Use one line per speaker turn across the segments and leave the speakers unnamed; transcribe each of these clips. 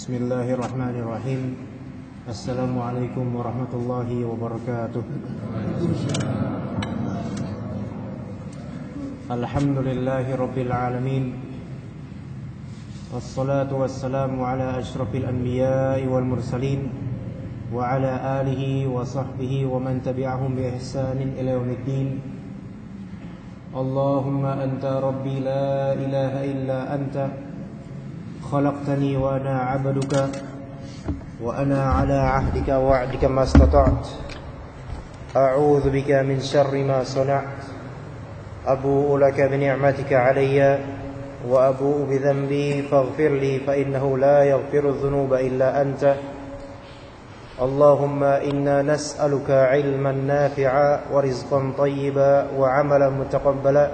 Bismillahirrahmanirrahim. Assalamualaikum warahmatullahi wabarakatuh. Alhamdulillahi rabbil alamin. Wassalatu wassalamu ala asyrafil anbiya'i wal mursalin wa ala alihi wa sahbihi wa man tabi'ahum bi ihsanin ila yaumiddin. Allahumma anta rabbi la ilaha illa anta خلقتني وأنا عبدك وأنا على عهدك ووعدك ما استطعت أعوذ بك من شر ما صنعت أبوء لك بنعمتك علي وأبوء بذنبي فاغفر لي فإنه لا يغفر الذنوب إلا أنت اللهم إنا نسألك علما نافعا ورزقا طيبا وعملا متقبلا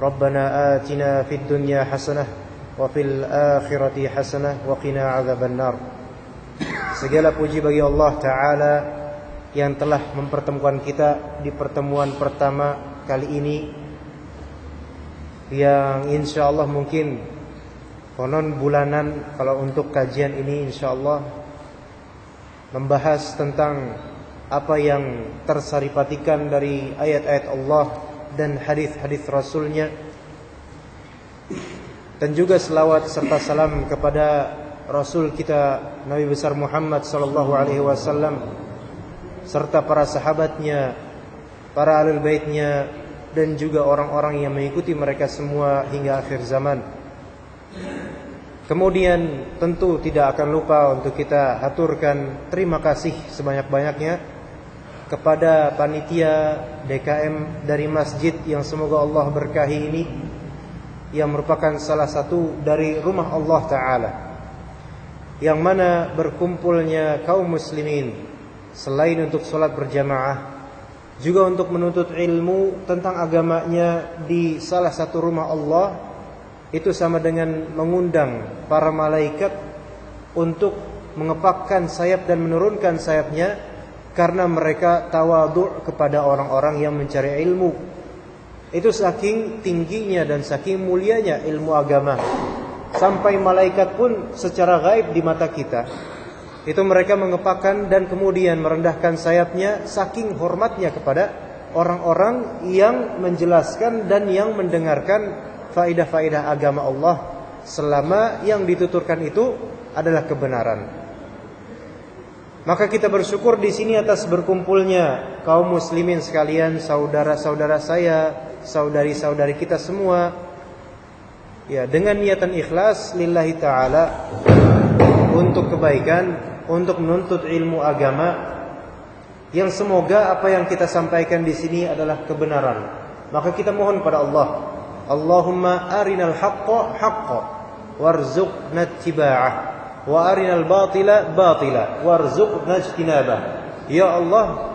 ربنا آتنا في الدنيا حسنة wa fil akhirati hasanah wa qina adzabannar. Segala puji bagi Allah Ta'ala yang telah mempertemukan kita di pertemuan pertama kali ini, yang insyaallah mungkin konon bulanan. Kalau untuk kajian ini insyaallah membahas tentang apa yang tersaripatikan dari ayat-ayat Allah dan hadis-hadis Rasulnya, dan juga selawat serta salam kepada Rasul kita Nabi besar Muhammad sallallahu alaihi wasallam serta para sahabatnya, para ahlul baitnya, dan juga orang-orang yang mengikuti mereka semua hingga akhir zaman. Kemudian tentu tidak akan lupa untuk kita haturkan terima kasih sebanyak-banyaknya kepada panitia DKM dari masjid yang semoga Allah berkahi ini, yang merupakan salah satu dari rumah Allah Ta'ala, yang mana berkumpulnya kaum muslimin selain untuk sholat berjamaah, juga untuk menuntut ilmu tentang agamanya di salah satu rumah Allah. Itu sama dengan mengundang para malaikat untuk mengepakkan sayap dan menurunkan sayapnya, karena mereka tawadhu kepada orang-orang yang mencari ilmu. Itu saking tingginya dan saking mulianya ilmu agama, sampai malaikat pun secara gaib di mata kita itu mereka mengepakkan dan kemudian merendahkan sayapnya, saking hormatnya kepada orang-orang yang menjelaskan dan yang mendengarkan faedah-faedah agama Allah, selama yang dituturkan itu adalah kebenaran. Maka kita bersyukur di sini atas berkumpulnya kaum muslimin sekalian, saudara-saudara saya, saudari-saudari kita semua, ya, dengan niatan ikhlas lillahi ta'ala untuk kebaikan, untuk menuntut ilmu agama, yang semoga apa yang kita sampaikan di sini adalah kebenaran. Maka kita mohon pada Allah, Allahumma arinal haqqa haqqa warzuqna ittiba'ah wa arinal batila batila warzuqna ijtinabah. Ya Allah,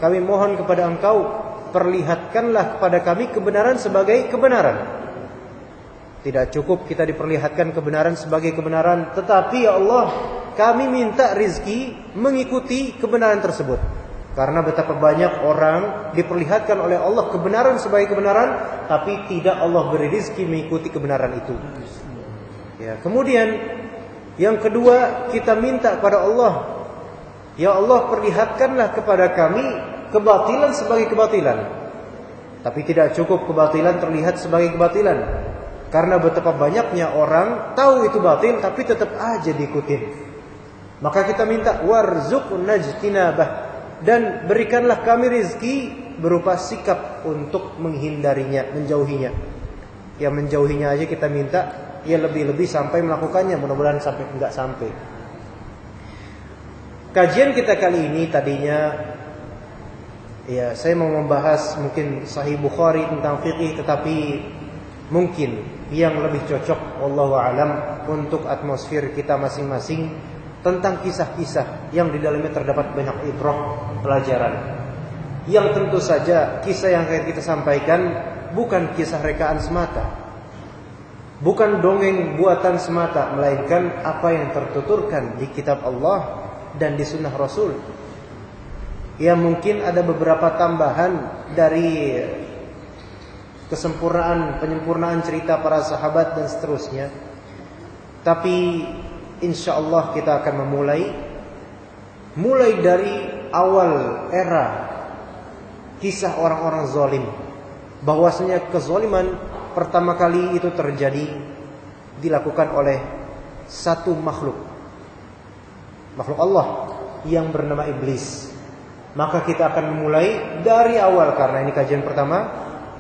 kami mohon kepada Engkau, perlihatkanlah kepada kami kebenaran sebagai kebenaran. Tidak cukup kita diperlihatkan kebenaran sebagai kebenaran, tetapi ya Allah, kami minta rizki mengikuti kebenaran tersebut. Karena betapa banyak orang diperlihatkan oleh Allah kebenaran sebagai kebenaran, tapi tidak Allah beri rizki mengikuti kebenaran itu. Ya, kemudian yang kedua, kita minta kepada Allah, ya Allah, perlihatkanlah kepada kami kebatilan sebagai kebatilan. Tapi tidak cukup kebatilan terlihat sebagai kebatilan, karena betapa banyaknya orang tahu itu batil tapi tetap aja diikutin. Maka kita minta warzuqna ijtinabah, dan berikanlah kami rizki berupa sikap untuk menghindarinya, menjauhinya. Ya, menjauhinya aja kita minta, ya lebih-lebih sampai melakukannya. Mudah-mudahan enggak sampai. Kajian kita kali ini tadinya, ya, saya mau membahas mungkin Sahih Bukhari tentang fikih, tetapi mungkin yang lebih cocok wallahu alam untuk atmosfer kita masing-masing tentang kisah-kisah yang di dalamnya terdapat banyak ibrah, pelajaran. Yang tentu saja kisah yang akan kita sampaikan bukan kisah rekaan semata, bukan dongeng buatan semata, melainkan apa yang tertuturkan di kitab Allah dan di sunnah Rasul. Ya, mungkin ada beberapa tambahan dari penyempurnaan cerita para sahabat dan seterusnya. Tapi insyaallah kita akan mulai dari awal era kisah orang-orang zalim, bahwasanya kezaliman pertama kali itu terjadi dilakukan oleh satu makhluk Allah yang bernama iblis. Maka kita akan memulai dari awal, karena ini kajian pertama,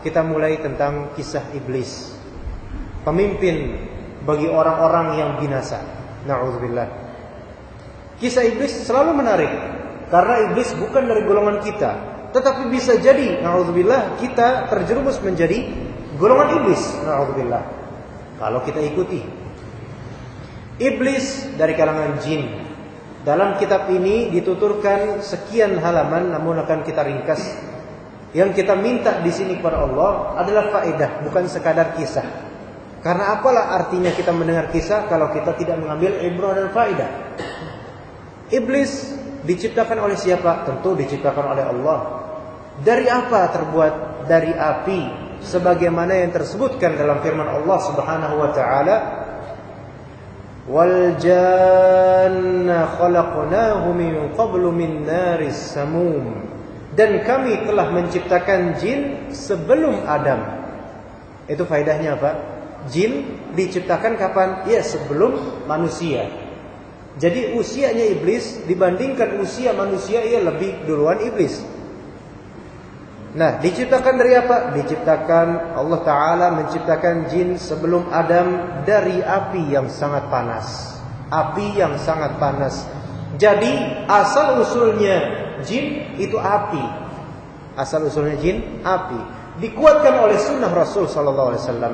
kita mulai tentang kisah iblis, pemimpin bagi orang-orang yang binasa. Na'udzubillah. Kisah iblis selalu menarik, karena iblis bukan dari golongan kita, tetapi bisa jadi, na'udzubillah, kita terjerumus menjadi golongan iblis. Na'udzubillah, kalau kita ikuti. Iblis dari kalangan jin. Dalam kitab ini dituturkan sekian halaman, namun akan kita ringkas. Yang kita minta di sini kepada Allah adalah faedah, bukan sekadar kisah. Karena apalah artinya kita mendengar kisah kalau kita tidak mengambil ibrah dan faedah. Iblis diciptakan oleh siapa? Tentu diciptakan oleh Allah. Dari apa terbuat? Dari api, sebagaimana yang tersebutkan dalam firman Allah Subhanahu wa taala, wal janna khalaqnahu min qablu min naris samum. Dan kami telah menciptakan jin sebelum Adam. Itu faedahnya apa? Jin diciptakan kapan? Ya, sebelum manusia. Jadi usianya iblis dibandingkan usia manusia, ia lebih duluan iblis. Nah, diciptakan dari apa? Diciptakan, Allah Ta'ala menciptakan jin sebelum Adam dari api yang sangat panas. Api yang sangat panas. Jadi asal usulnya jin itu api. Asal usulnya jin api. Dikuatkan oleh sunnah Rasul Sallallahu Alaihi Wasallam.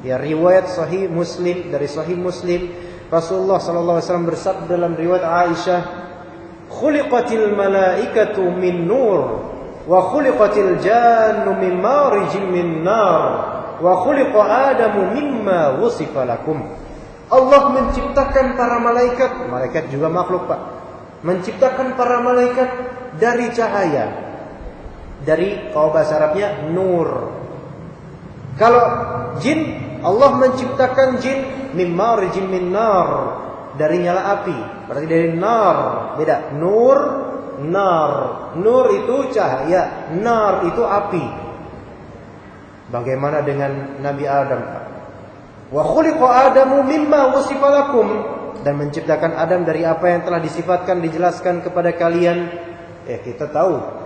Ya, riwayat Sahih Muslim, dari Sahih Muslim, Rasulullah Sallallahu Alaihi Wasallam bersabda dalam riwayat Aisyah, "Khuliqatil malaikatu min nur, wa khuliqatil jannu min marijin min nar, wa khuliqa Adamu mimma wusifa lakum." Allah menciptakan para malaikat, malaikat juga makhluk, Pak. Menciptakan para malaikat dari cahaya. Dari, kalau bahasa Arabnya, nur. Kalau jin, Allah menciptakan jin min marijin min nar, dari nyala api. Berarti dari nar, beda. Nur, nar. Nur itu cahaya, nar itu api. Bagaimana dengan Nabi Adam? Wa khuliqa Adamu mimma wusifa lakum, dan menciptakan Adam dari apa yang telah disifatkan, dijelaskan kepada kalian. Kita tahu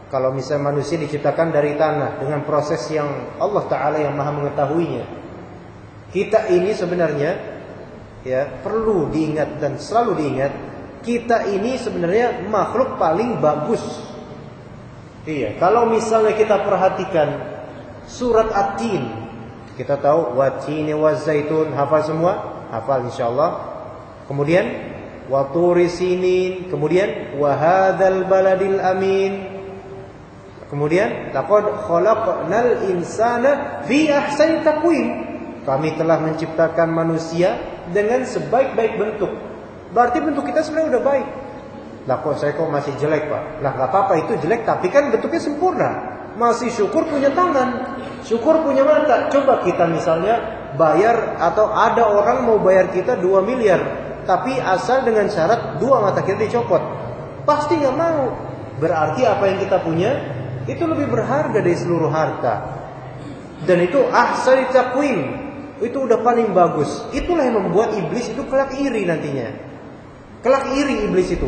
kalau misalnya manusia diciptakan dari tanah dengan proses yang Allah Ta'ala yang maha mengetahuinya. Kita ini sebenarnya perlu diingat dan selalu diingat, kita ini sebenarnya makhluk paling bagus. Iya, kalau misalnya kita perhatikan surat At-Tin, kita tahu wat-tini waz-zaitun, hafal semua? Hafal insyaallah. Kemudian wa turi sinin, kemudian wa hadzal baladil amin. Kemudian laqad khalaqnal insana fi ahsani taqwim. Kami telah menciptakan manusia dengan sebaik-baik bentuk. Berarti bentuk kita sebenarnya udah baik. Lah kok saya masih jelek, Pak? Lah enggak apa-apa, itu jelek tapi kan bentuknya sempurna. Masih syukur punya tangan, syukur punya mata. Coba kita misalnya bayar, atau ada orang mau bayar kita 2 miliar, tapi asal dengan syarat 2 mata kita dicopot, pasti enggak mau. Berarti apa yang kita punya itu lebih berharga dari seluruh harta. Dan itu ahsani taqwim, itu udah paling bagus. Itulah yang membuat iblis itu kelak iri nantinya. Kelak iri iblis itu.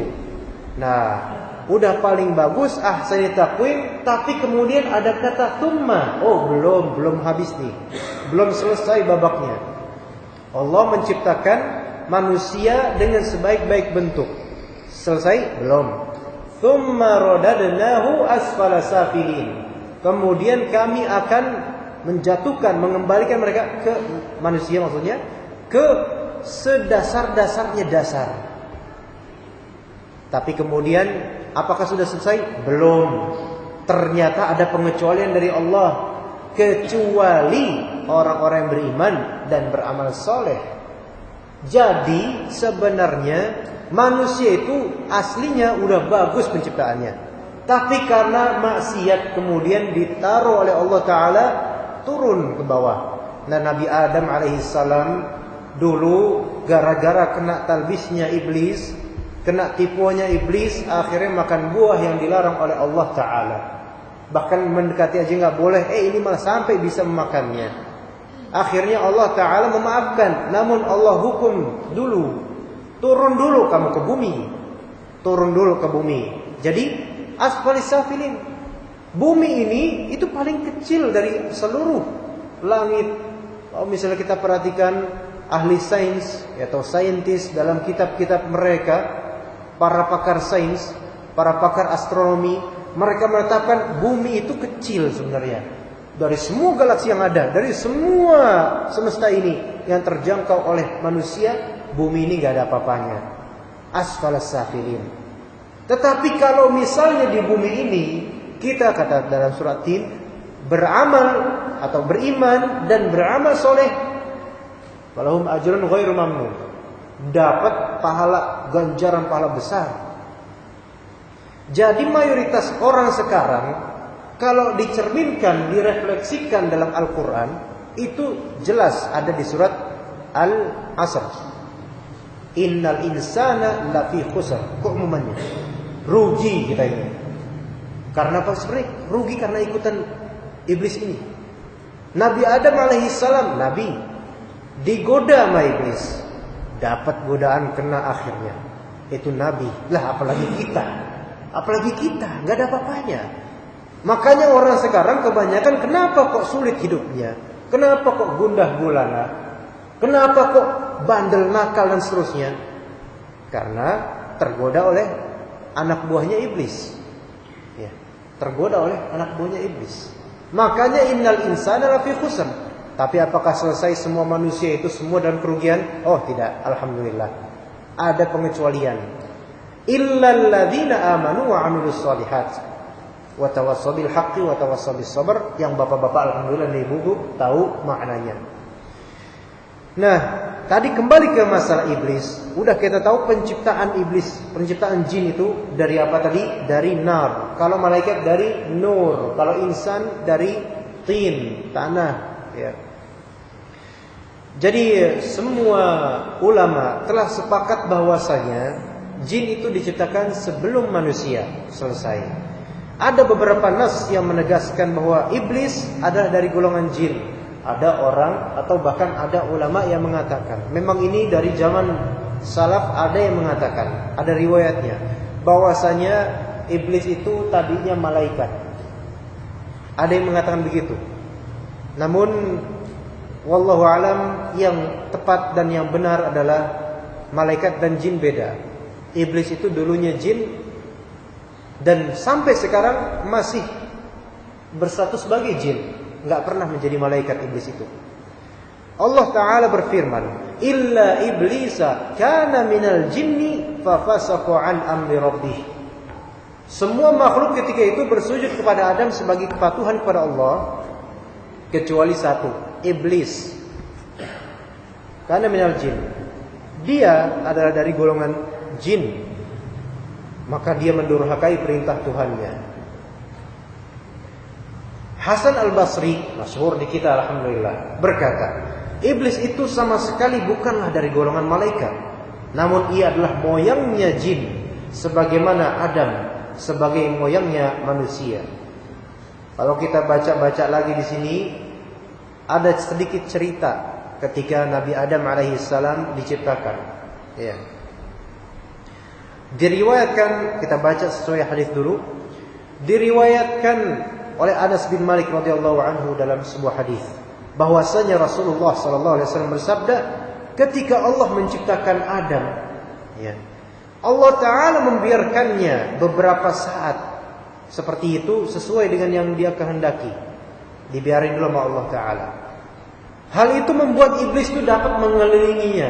Nah, udah paling bagus ahsani taqwim, tapi kemudian ada kata thumma. Oh, belum habis nih. Belum selesai babaknya. Allah menciptakan manusia dengan sebaik-baik bentuk. Selesai? Belum. Thumma radadnahu asfala safilin. Kemudian kami akan menjatuhkan, mengembalikan mereka ke manusia, maksudnya ke sedasar-dasarnya dasar. Tapi kemudian apakah sudah selesai? Belum. Ternyata ada pengecualian dari Allah, kecuali orang-orang yang beriman dan beramal soleh. Jadi sebenarnya manusia itu aslinya udah bagus penciptaannya, tapi karena maksiat kemudian ditaruh oleh Allah Ta'ala turun ke bawah. Nah, Nabi Adam alaihissalam Dulu gara-gara kena talbisnya iblis, kena tipuannya iblis, akhirnya makan buah yang dilarang oleh Allah Ta'ala. Bahkan mendekati aja nggak boleh, ini malah sampai bisa memakannya. Akhirnya Allah Ta'ala memaafkan. Namun Allah hukum dulu, turun dulu kamu ke bumi. Turun dulu ke bumi. Jadi asfalis safilin, bumi ini itu paling kecil dari seluruh langit. Kalau misalnya kita perhatikan ahli sains atau saintis dalam kitab-kitab mereka, para pakar sains, para pakar astronomi, mereka menetapkan bumi itu kecil sebenarnya. Dari semua galaksi yang ada, dari semua semesta ini yang terjangkau oleh manusia, bumi ini gak ada apa-apanya. Asfalas safilin. Tetapi kalau misalnya di bumi ini kita, kata dalam surat Tin, beramal atau beriman dan beramal soleh, falahum ajrun ghairu mamnun, dapat pahala, ganjaran pahala besar. Jadi mayoritas orang sekarang kalau dicerminkan, direfleksikan dalam Al-Quran, itu jelas ada di surat Al-Asr. Innal insana lafi khusr. Keumumannya rugi kita ini. Karena apa sebenarnya? Rugi karena ikutan iblis ini. Nabi Adam alaihissalam, Nabi, digoda sama iblis, dapat godaan, kena akhirnya. Itu Nabi. Lah apalagi kita. Apalagi kita, nggak ada apa-apanya. Makanya orang sekarang kebanyakan kenapa kok sulit hidupnya? Kenapa kok gundah gulana? Kenapa kok bandel, nakal dan seterusnya? Karena tergoda oleh anak buahnya iblis. Ya, tergoda oleh anak buahnya iblis. Makanya innal insana lafi khusr. Tapi apakah selesai semua manusia itu semua dalam kerugian? Oh tidak, alhamdulillah. Ada pengecualian. Illal ladzina amanu wa 'amilus shalihat wa tawassaw bil haqqi wa tawassaw bis sabr, yang bapak-bapak alhamdulillah di buku tahu maknanya. Nah, tadi kembali ke masalah iblis. Udah kita tahu penciptaan iblis, penciptaan jin itu dari apa tadi? Dari nar. Kalau malaikat dari nur, kalau insan dari tin, tanah, ya. Jadi semua ulama telah sepakat bahwasanya jin itu diciptakan sebelum manusia selesai. Ada beberapa nas yang menegaskan bahwa iblis adalah dari golongan jin. Ada orang atau bahkan ada ulama yang mengatakan, memang ini dari zaman salaf ada yang mengatakan, ada riwayatnya, bahwasanya iblis itu tadinya malaikat. Ada yang mengatakan begitu. Namun wallahu alam, yang tepat dan yang benar adalah malaikat dan jin beda. Iblis itu dulunya jin dan sampai sekarang masih berstatus sebagai jin, nggak pernah menjadi malaikat iblis itu. Allah Ta'ala berfirman, illa iblisa kana minal jinni fafasaqa an amri rabbih. Semua makhluk ketika itu bersujud kepada Adam sebagai kepatuhan kepada Allah, kecuali satu, iblis. Kana minal jin, dia adalah dari golongan jin, maka dia mendurhakai perintah Tuhannya. Hasan al-Basri, masyhur di kita alhamdulillah, berkata, iblis itu sama sekali bukanlah dari golongan malaikat, namun ia adalah moyangnya jin, sebagaimana Adam sebagai moyangnya manusia. Kalau kita baca-baca lagi di sini, ada sedikit cerita ketika Nabi Adam alaihissalam diciptakan. Ya. Diriwayatkan, kita baca sesuai hadis dulu. Diriwayatkan oleh Anas bin Malik radhiyallahu anhu dalam sebuah hadis bahwasanya Rasulullah sallallahu alaihi wasallam bersabda, ketika Allah menciptakan Adam, ya, Allah Ta'ala membiarkannya beberapa saat seperti itu sesuai dengan yang dia kehendaki. Dibiarin dulu sama Allah Ta'ala. Hal itu membuat iblis itu dapat mengelilinginya,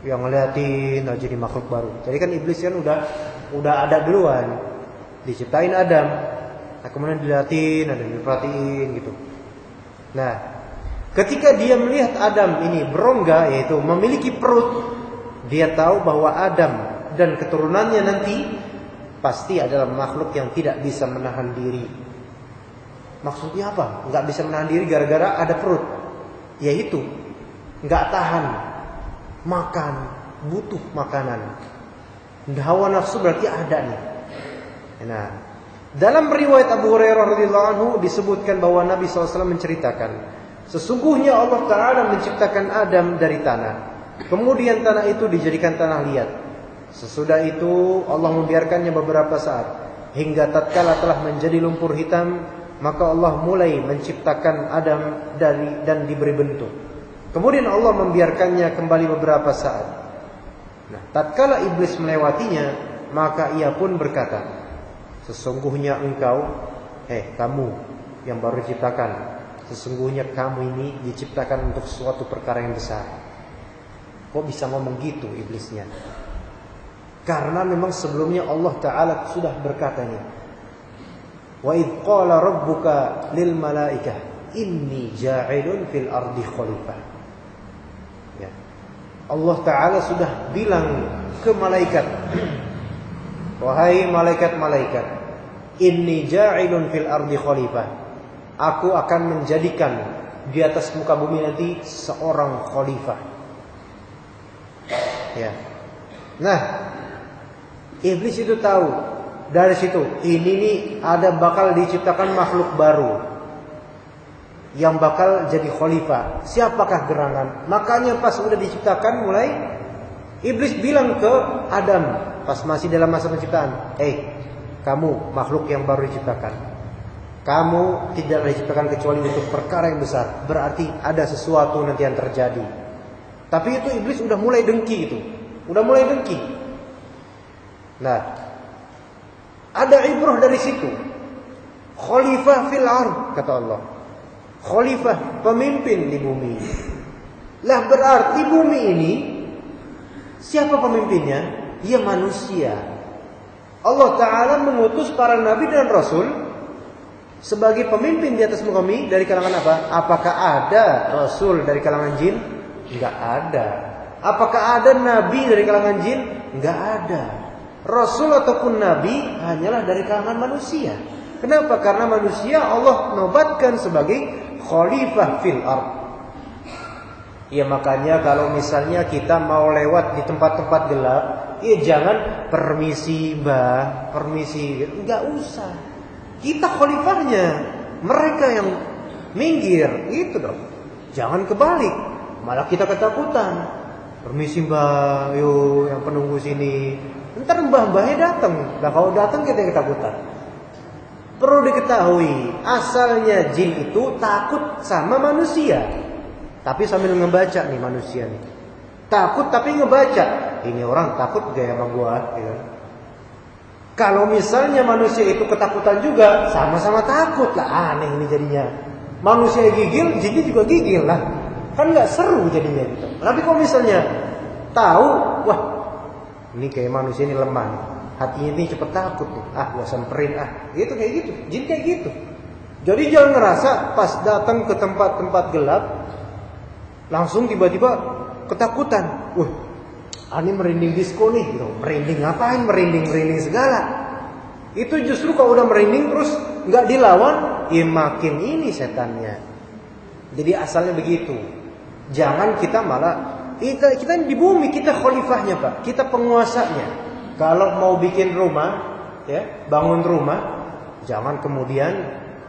yang ngeliatin aja di makhluk baru. Jadi kan iblis kan udah ada duluan, diciptain Adam, nah kemudian diliatin, ada diperhatiin gitu. Nah, ketika dia melihat Adam ini berongga, yaitu memiliki perut, dia tahu bahwa Adam dan keturunannya nanti pasti adalah makhluk yang tidak bisa menahan diri. Maksudnya apa? Nggak bisa menahan diri gara-gara ada perut. Yaitu nggak tahan makan, butuh makanan. Hawa nafsu berarti ada nih. Nah, dalam riwayat Abu Hurairah radhiyallahu anhu disebutkan bahwa Nabi SAW menceritakan, sesungguhnya Allah Ta'ala menciptakan Adam dari tanah. Kemudian tanah itu dijadikan tanah liat. Sesudah itu Allah membiarkannya beberapa saat, hingga tatkala telah menjadi lumpur hitam, maka Allah mulai menciptakan Adam dan diberi bentuk. Kemudian Allah membiarkannya kembali beberapa saat. Nah, tatkala iblis melewatinya, maka ia pun berkata, sesungguhnya engkau, kamu yang baru diciptakan, sesungguhnya kamu ini diciptakan untuk suatu perkara yang besar. Kok bisa ngomong gitu iblisnya? Karena memang sebelumnya Allah Ta'ala sudah berkatanya, wa idh qala rabbuka lil malaikah inni ja'ilun fil ardi khalifah. Ya. Allah Ta'ala sudah bilang ke malaikat, wahai malaikat-malaikat, inni ja'ilun fil ardi khalifah, aku akan menjadikan di atas muka bumi nanti seorang khalifah. Ya. Nah, iblis itu tahu dari situ, ini nih ada bakal diciptakan makhluk baru yang bakal jadi khalifah. Siapakah gerangan? Makanya pas udah diciptakan mulai iblis bilang ke Adam pas masih dalam masa penciptaan, kamu makhluk yang baru diciptakan, kamu tidak diciptakan kecuali untuk perkara yang besar. Berarti ada sesuatu nanti yang terjadi. Tapi itu iblis udah mulai dengki itu. Udah mulai dengki. Nah, ada ibrah dari situ. Khalifah fil ard, kata Allah. Khalifah, pemimpin di bumi. Lah berarti bumi ini siapa pemimpinnya? Ya manusia. Allah Ta'ala mengutus para nabi dan rasul sebagai pemimpin di atas muka bumi dari kalangan apa? Apakah ada rasul dari kalangan jin? Enggak ada. Apakah ada nabi dari kalangan jin? Enggak ada. Rasul ataupun nabi hanyalah dari kalangan manusia. Kenapa? Karena manusia Allah nobatkan sebagai khalifah fil ard. Ya makanya kalau misalnya kita mau lewat di tempat-tempat gelap, ya jangan permisi mbah, permisi, enggak usah. Kita khalifahnya, mereka yang minggir, itu dong. Jangan kebalik, malah kita ketakutan. Permisi mbah, yuk yang penunggu sini. Ntar mbah-mbahnya datang. Nah kalau datang kita ketakutan. Perlu diketahui, asalnya jin itu takut sama manusia. Tapi sambil ngebaca nih manusia nih. Takut tapi ngebaca. Ini orang takut gaya sama gua, gitu. Kalau misalnya manusia itu ketakutan juga, sama-sama takut lah, aneh ini jadinya. Manusia gigil, jinnya juga gigil lah. Kan nggak seru jadinya gitu. Tapi kalau misalnya tahu, wah, ini kayak manusia ini lemah nih. Hatinya ini cepet takut nih. Gua samperin Gitu kayak gitu. Jin kayak gitu. Jadi jangan ngerasa pas datang ke tempat-tempat gelap langsung tiba-tiba ketakutan. Wah, ini merinding disco nih, gitu. Merinding ngapain? Merinding segala. Itu justru kalau udah merinding terus nggak dilawan, ya makin ini setannya. Jadi asalnya begitu. Jangan kita malah kita di bumi, kita khalifahnya Pak, kita penguasanya. Kalau mau bikin rumah, ya bangun rumah, jangan kemudian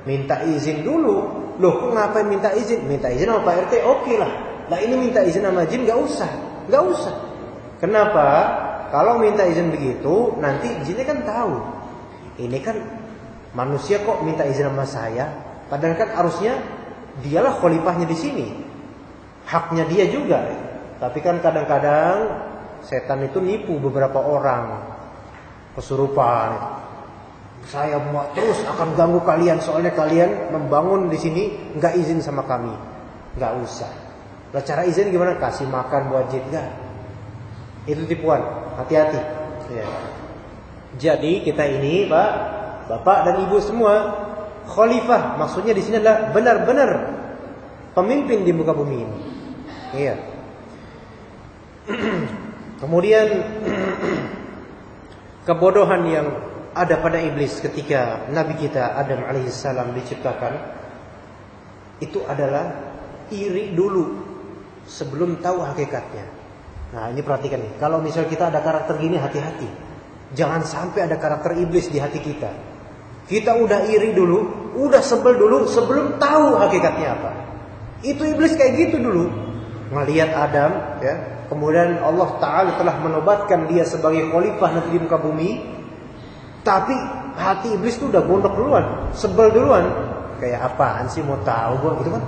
minta izin dulu. Loh, kok ngapain minta izin? Minta izin sama Pak RT, oke lah. Nah ini minta izin sama jin nggak usah. Kenapa? Kalau minta izin begitu, nanti jinnya kan tahu. Ini kan manusia kok minta izin sama saya. Padahal kan harusnya dialah khalifahnya di sini. Haknya dia juga. Tapi kan kadang-kadang setan itu nipu beberapa orang. Kesurupan. Saya mau terus akan ganggu kalian soalnya kalian membangun di sini nggak izin sama kami. Nggak usah. Lah cara izin gimana? Kasih makan buat jin enggak? Itu tipuan, hati-hati. Ya. Jadi kita ini, Pak, Bapak dan Ibu semua khalifah. Maksudnya di sini adalah benar-benar pemimpin di muka bumi ini. Iya. Kemudian kebodohan yang ada pada iblis ketika Nabi kita Adam alaihissalam diciptakan itu adalah iri dulu sebelum tahu hakikatnya. Nah ini perhatikan nih, kalau misal kita ada karakter gini, hati-hati. Jangan sampai ada karakter iblis di hati kita. Kita udah iri dulu, udah sebel dulu sebelum tahu hakikatnya apa. Itu iblis kayak gitu dulu. Ngelihat Adam, ya, kemudian Allah Ta'ala telah menobatkan dia sebagai khalifah nanti di muka bumi. Tapi hati iblis tuh udah gondok duluan, sebel duluan. Kayak apaan sih mau tahu gua gitu kan?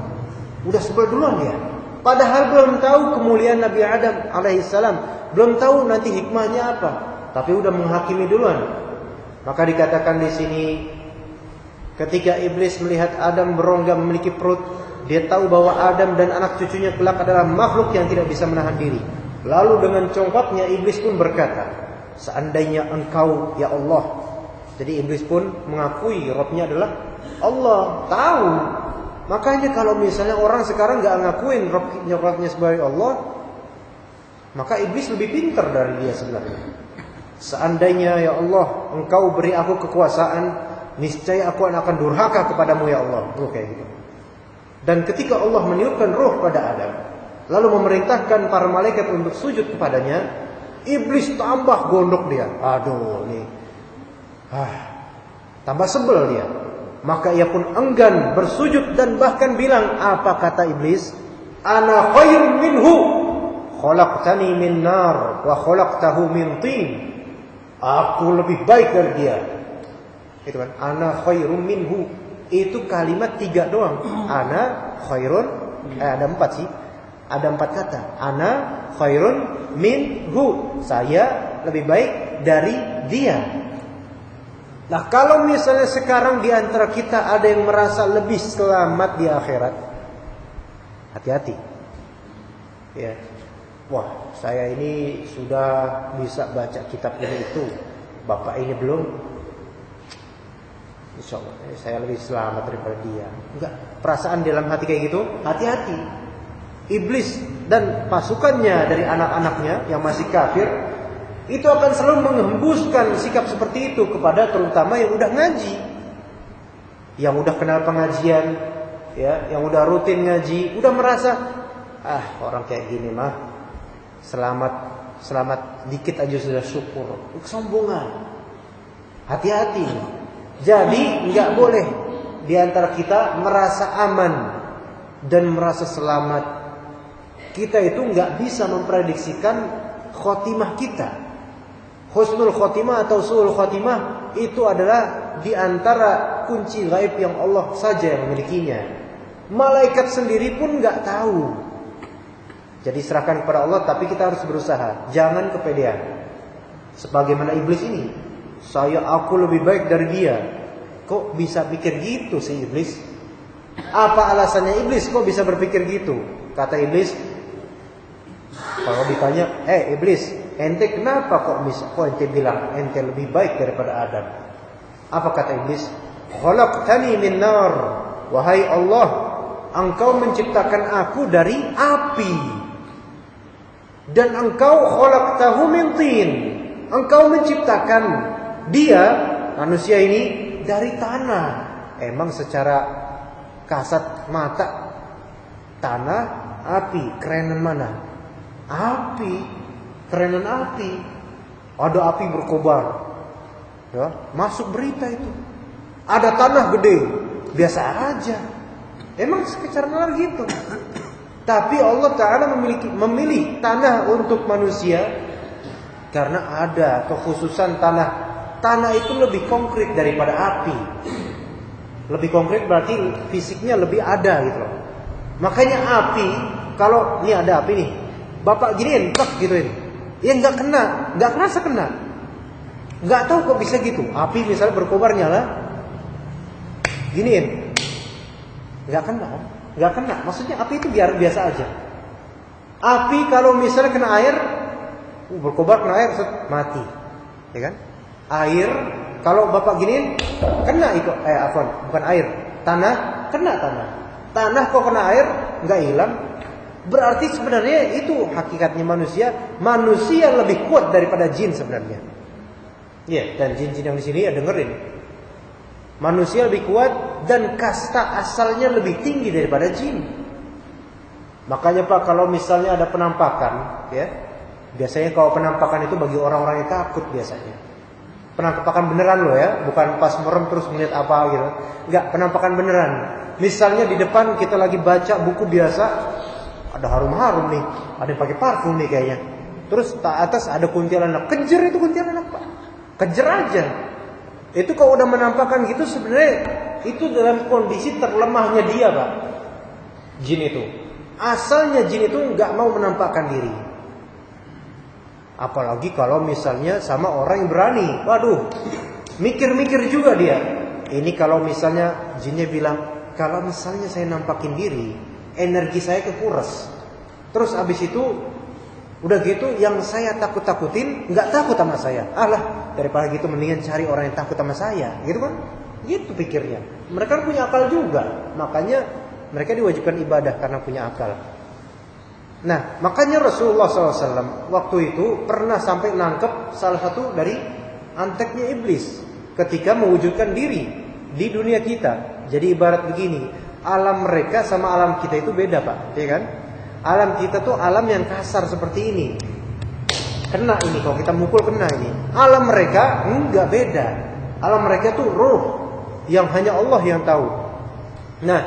Udah sebel duluan dia. Padahal belum tahu kemuliaan Nabi Adam alaihissalam, belum tahu nanti hikmahnya apa, tapi udah menghakimi duluan. Maka dikatakan di sini, ketika iblis melihat Adam berongga memiliki perut, dia tahu bahwa Adam dan anak cucunya kelak adalah makhluk yang tidak bisa menahan diri. Lalu dengan congkaknya iblis pun berkata, seandainya engkau ya Allah. Jadi iblis pun mengakui Rabbnya adalah Allah, tahu. Makanya kalau misalnya orang sekarang gak ngakuin Rabbnya sebagai Allah, maka iblis lebih pintar dari dia sebenarnya. Seandainya ya Allah engkau beri aku kekuasaan, niscaya aku akan durhaka kepadamu ya Allah. Kayak gitu. Dan ketika Allah meniupkan roh pada Adam, lalu memerintahkan para malaikat untuk sujud kepadanya, iblis tambah gondok dia. Aduh nih, tambah sebel dia. Maka ia pun enggan bersujud dan bahkan bilang, apa kata iblis? Ana khairun minhu, khalaqtani min nar wa khalaqtahu min tin. Aku lebih baik dari dia. Itu kan, ana khairun minhu. Itu kalimat 3 doang. Ana khairun, ada 4 sih. Ada 4 kata. Ana khairun minhu. Saya lebih baik dari dia. Nah kalau misalnya sekarang di antara kita ada yang merasa lebih selamat di akhirat, hati-hati. Ya, wah saya ini sudah bisa baca kitab ini itu, bapak ini belum. Insya Allah saya lebih selamat daripada dia. Enggak, perasaan dalam hati kayak gitu, hati-hati. Iblis dan pasukannya dari anak-anaknya yang masih kafir, itu akan selalu menghembuskan sikap seperti itu kepada terutama yang udah ngaji, yang udah kenal pengajian, ya, yang udah rutin ngaji, udah merasa orang kayak gini mah selamat dikit aja sudah syukur. Kesombongan. Hati-hati. Jadi nggak boleh di antara kita merasa aman dan merasa selamat. Kita itu nggak bisa memprediksikan khotimah kita. Husnul khotimah atau su'ul khotimah itu adalah di antara kunci gaib yang Allah saja yang memilikinya. Malaikat sendiri pun nggak tahu. Jadi serahkan kepada Allah, tapi kita harus berusaha. Jangan kepedean. Sebagaimana iblis ini, aku lebih baik dari dia. Kok bisa pikir gitu sih iblis? Apa alasannya iblis kok bisa berpikir gitu? Kata iblis, kalau ditanya, iblis, ente kenapa kok ente bilang ente lebih baik daripada Adam? Apa kata iblis? Khalaqtani min nar. Wahai Allah, engkau menciptakan aku dari api. Dan engkau khalaqtahu min tin. Engkau menciptakan dia, manusia ini, dari tanah. Emang secara kasat mata, tanah, api, kerenan mana? Api, kerenan api. Ada api berkobar, ya, masuk berita itu. Ada tanah gede, biasa aja. Emang secara nalar gitu. Tapi Allah Ta'ala memilih tanah untuk manusia karena ada kekhususan tanah. Tanah itu lebih konkret daripada api. Lebih konkret berarti fisiknya lebih ada gitu loh. Makanya api, kalau ini ada api nih, bapak giniin, tak gituin, ya nggak kena, nggak kerasa kena, nggak tahu kok bisa gitu. Api misalnya berkobar nyala, giniin, nggak kena, nggak kena. Maksudnya api itu biasa aja. Api kalau misalnya kena air, berkobar kena air, mati, ya kan? Air kalau bapak giniin, kena itu, bukan air, tanah, kena tanah. Tanah kok kena air, nggak hilang. Berarti sebenarnya itu hakikatnya manusia. Manusia lebih kuat daripada jin sebenarnya. Ya, dan jin-jin yang di sini ya dengerin. Manusia lebih kuat dan kasta asalnya lebih tinggi daripada jin. Makanya Pak, kalau misalnya ada penampakan, ya, Biasanya kalau penampakan itu bagi orang-orang yang takut biasanya. Penampakan beneran loh ya, bukan pas merem terus melihat apa gitu. Enggak, penampakan beneran. Misalnya di depan kita lagi baca buku biasa, ada harum-harum nih, ada yang pakai parfum nih kayaknya. Terus atas ada kuntilanak, kejar itu kuntilanak Pak. Kejar aja. Itu kalau udah menampakkan gitu sebenarnya itu dalam kondisi terlemahnya dia Pak. Jin itu. Asalnya jin itu nggak mau menampakkan diri. Apalagi kalau misalnya sama orang yang berani. Waduh, mikir-mikir juga dia. Ini kalau misalnya jinnya bilang, kalau misalnya saya nampakin diri, energi saya kekuras. Terus abis itu udah gitu yang saya takut-takutin nggak takut sama saya. Alah, daripada gitu mendingan cari orang yang takut sama saya, gitu kan? Gitu pikirnya. Mereka punya akal juga, makanya mereka diwajibkan ibadah karena punya akal. Nah, makanya Rasulullah SAW waktu itu pernah sampai nangkep salah satu dari anteknya iblis ketika mewujudkan diri di dunia kita. Jadi ibarat begini, alam mereka sama alam kita itu beda Pak, ya kan? Alam kita tuh alam yang kasar seperti ini. Kena ini, kalau kita mukul kena ini. Alam mereka enggak beda. Alam mereka tuh ruh yang hanya Allah yang tahu. Nah,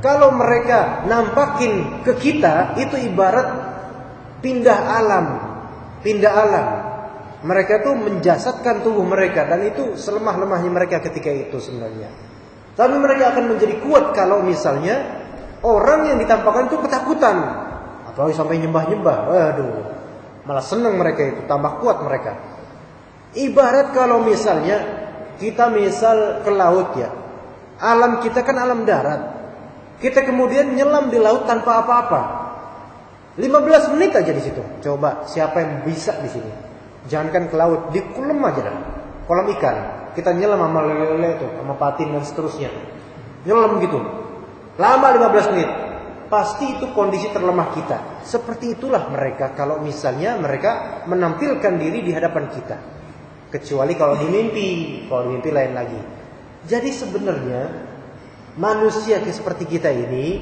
kalau mereka nampakin ke kita, itu ibarat pindah alam. Pindah alam. Mereka tuh menjasadkan tubuh mereka. Dan itu selemah-lemahnya mereka ketika itu sebenarnya. Tapi mereka akan menjadi kuat kalau misalnya orang yang ditampakkan itu ketakutan. Apalagi sampai nyembah-nyembah. Waduh, malah senang mereka itu. Tambah kuat mereka. Ibarat kalau misalnya kita misal ke laut ya. Alam kita kan alam darat. Kita kemudian nyelam di laut tanpa apa-apa. 15 menit aja di situ. Coba siapa yang bisa di sini? Jangankan ke laut, di kolam aja dah. Kolam ikan. Kita nyelam sama lele-lele itu, sama patin dan seterusnya. Nyelam gitu. Lama 15 menit. Pasti itu kondisi terlemah kita. Seperti itulah mereka kalau misalnya mereka menampilkan diri di hadapan kita. Kecuali kalau di mimpi. Kalau di mimpi lain lagi. Jadi sebenarnya manusia seperti kita ini